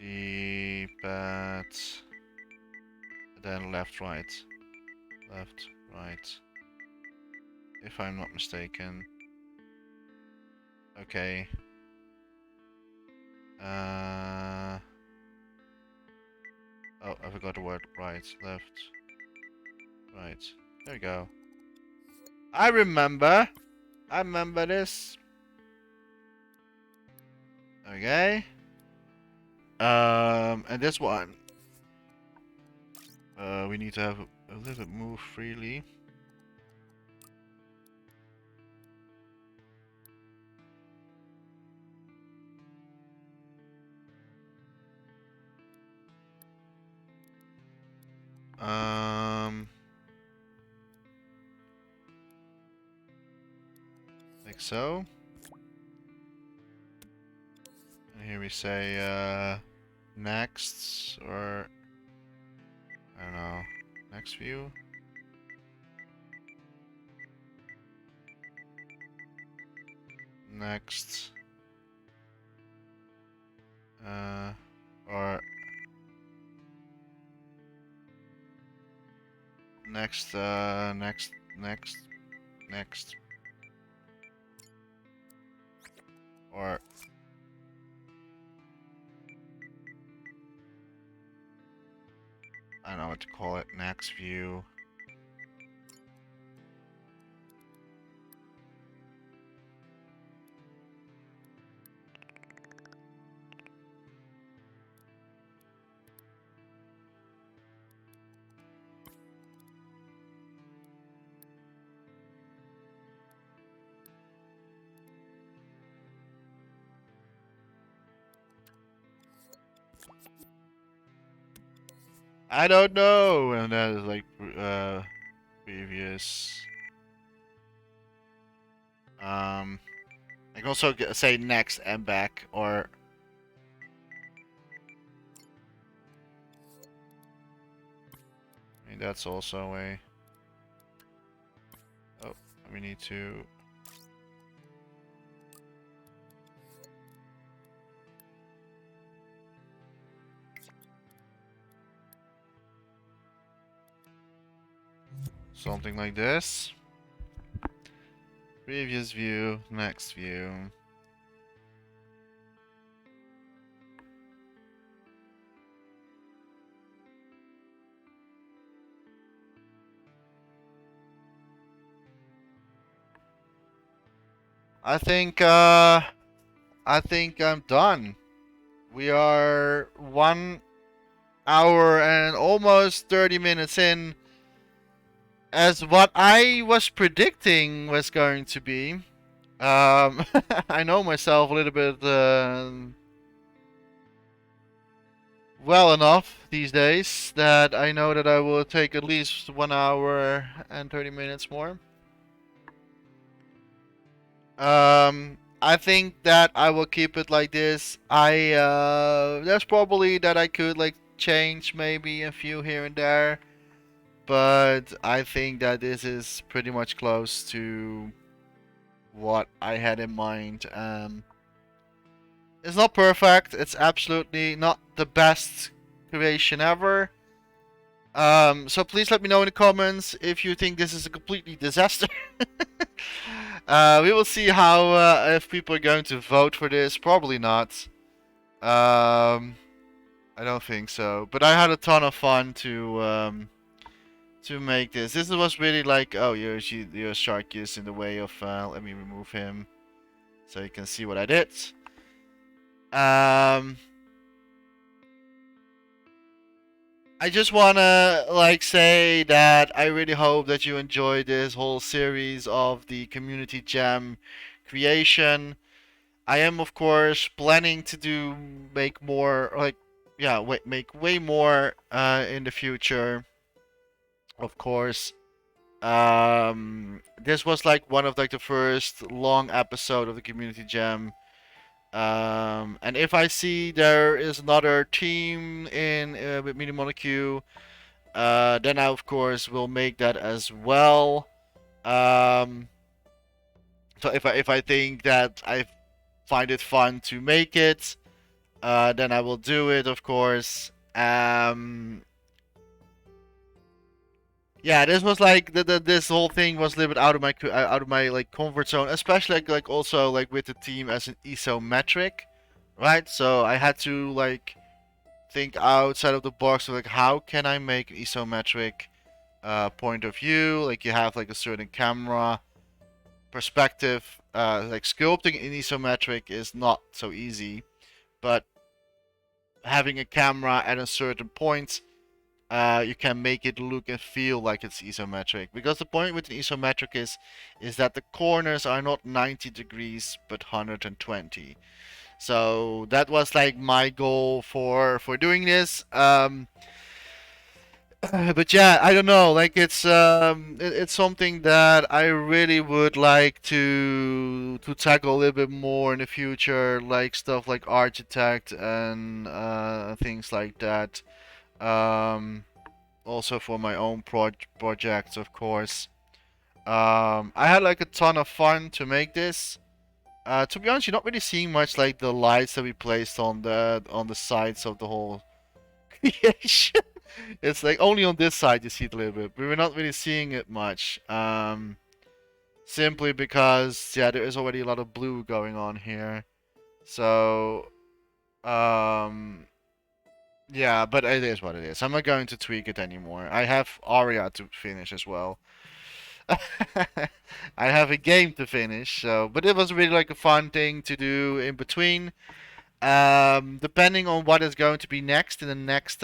D-pads, then left, right, if I'm not mistaken. Okay. Oh, I forgot the word right, left, right. There we go. I remember this. Okay. And this one. We need to have a little bit move freely. Like so. And here we say, next, or, I don't know, next view. Next. Or next, next. Or I don't know what to call it, next view. I don't know, and that is like previous. I can also say next and back, or I mean that's also a way. Oh, we need to. Something like this. Previous view, next view. I think I'm done. We are one hour and almost 30 minutes in as what I was predicting was going to be. I know myself a little bit well enough these days that I know that I will take at least 1 hour and 30 minutes more. I think that I will keep it like this. There's probably that I could like change maybe a few here and there, but I think that this is pretty much close to what I had in mind. It's not perfect. It's absolutely not the best creation ever. So please let me know in the comments if you think this is a completely disaster. We will see how if people are going to vote for this. Probably not. I don't think so. But I had a ton of fun to make this. This was really like, oh, your shark is in the way of. Let me remove him so you can see what I did. I just wanna like say that I really hope that you enjoyed this whole series of the community jam creation. I am of course planning to make more like yeah make way more in the future. Of course, this was like one of like the first long episode of the community jam. And if I see there is another team in with Mini Molecule, then I of course will make that as well. Um, so if I think that I find it fun to make it, then I will do it, of course. Yeah, this was like this whole thing was a little bit out of my like comfort zone, especially like also like with the team as an isometric, right? So I had to like think outside of the box of like how can I make an isometric point of view? Like you have like a certain camera perspective. Like sculpting in isometric is not so easy, but having a camera at a certain point, you can make it look and feel like it's isometric. Because the point with an isometric is that the corners are not 90 degrees but 120. So that was like my goal for doing this. But yeah, I don't know. Like it's something that I really would like to tackle a little bit more in the future, like stuff like architect and things like that. Um, Also for my own projects, of course. I had like a ton of fun to make this. To be honest, you're not really seeing much like the lights that we placed on the sides of the whole creation. It's like only on this side you see it a little bit, but we're not really seeing it much. Simply because yeah, there is already a lot of blue going on here. So yeah, but it is what it is. I'm not going to tweak it anymore. I have Aria to finish as well. I have a game to finish, so but it was really like a fun thing to do in between. Depending on what is going to be next in the next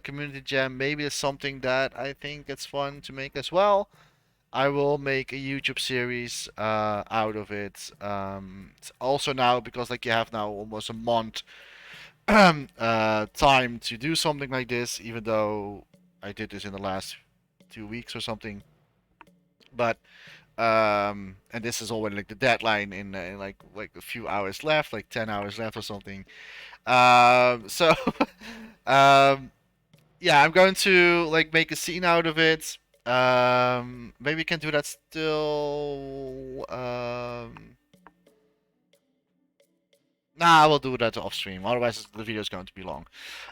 community jam, maybe it's something that I think it's fun to make as well. I will make a YouTube series out of it. Also now because like you have now almost a month time to do something like this, even though I did this in the last 2 weeks or something. But and this is already like the deadline in like a few hours left, like 10 hours left or something. So yeah, I'm going to like make a scene out of it. Maybe we can do that still. Nah, I will do that off stream. Otherwise, the video is going to be long.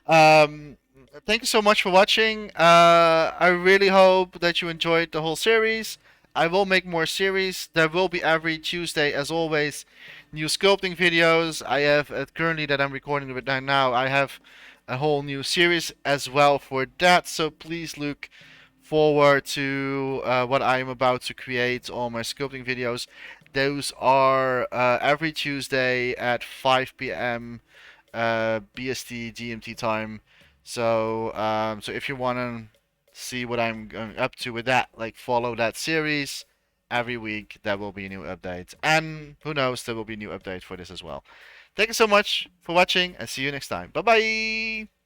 Um, Thank you so much for watching. I really hope that you enjoyed the whole series. I will make more series. There will be every Tuesday, as always, new sculpting videos. I have currently that I'm recording it right now. I have a whole new series as well for that. So please look forward to what I am about to create on my sculpting videos. Those are every Tuesday at 5 p.m. BST GMT time. So if you want to see what I'm going up to with that, like follow that series. Every week there will be new updates, and who knows, there will be new updates for this as well. Thank you so much for watching, and see you next time. Bye bye.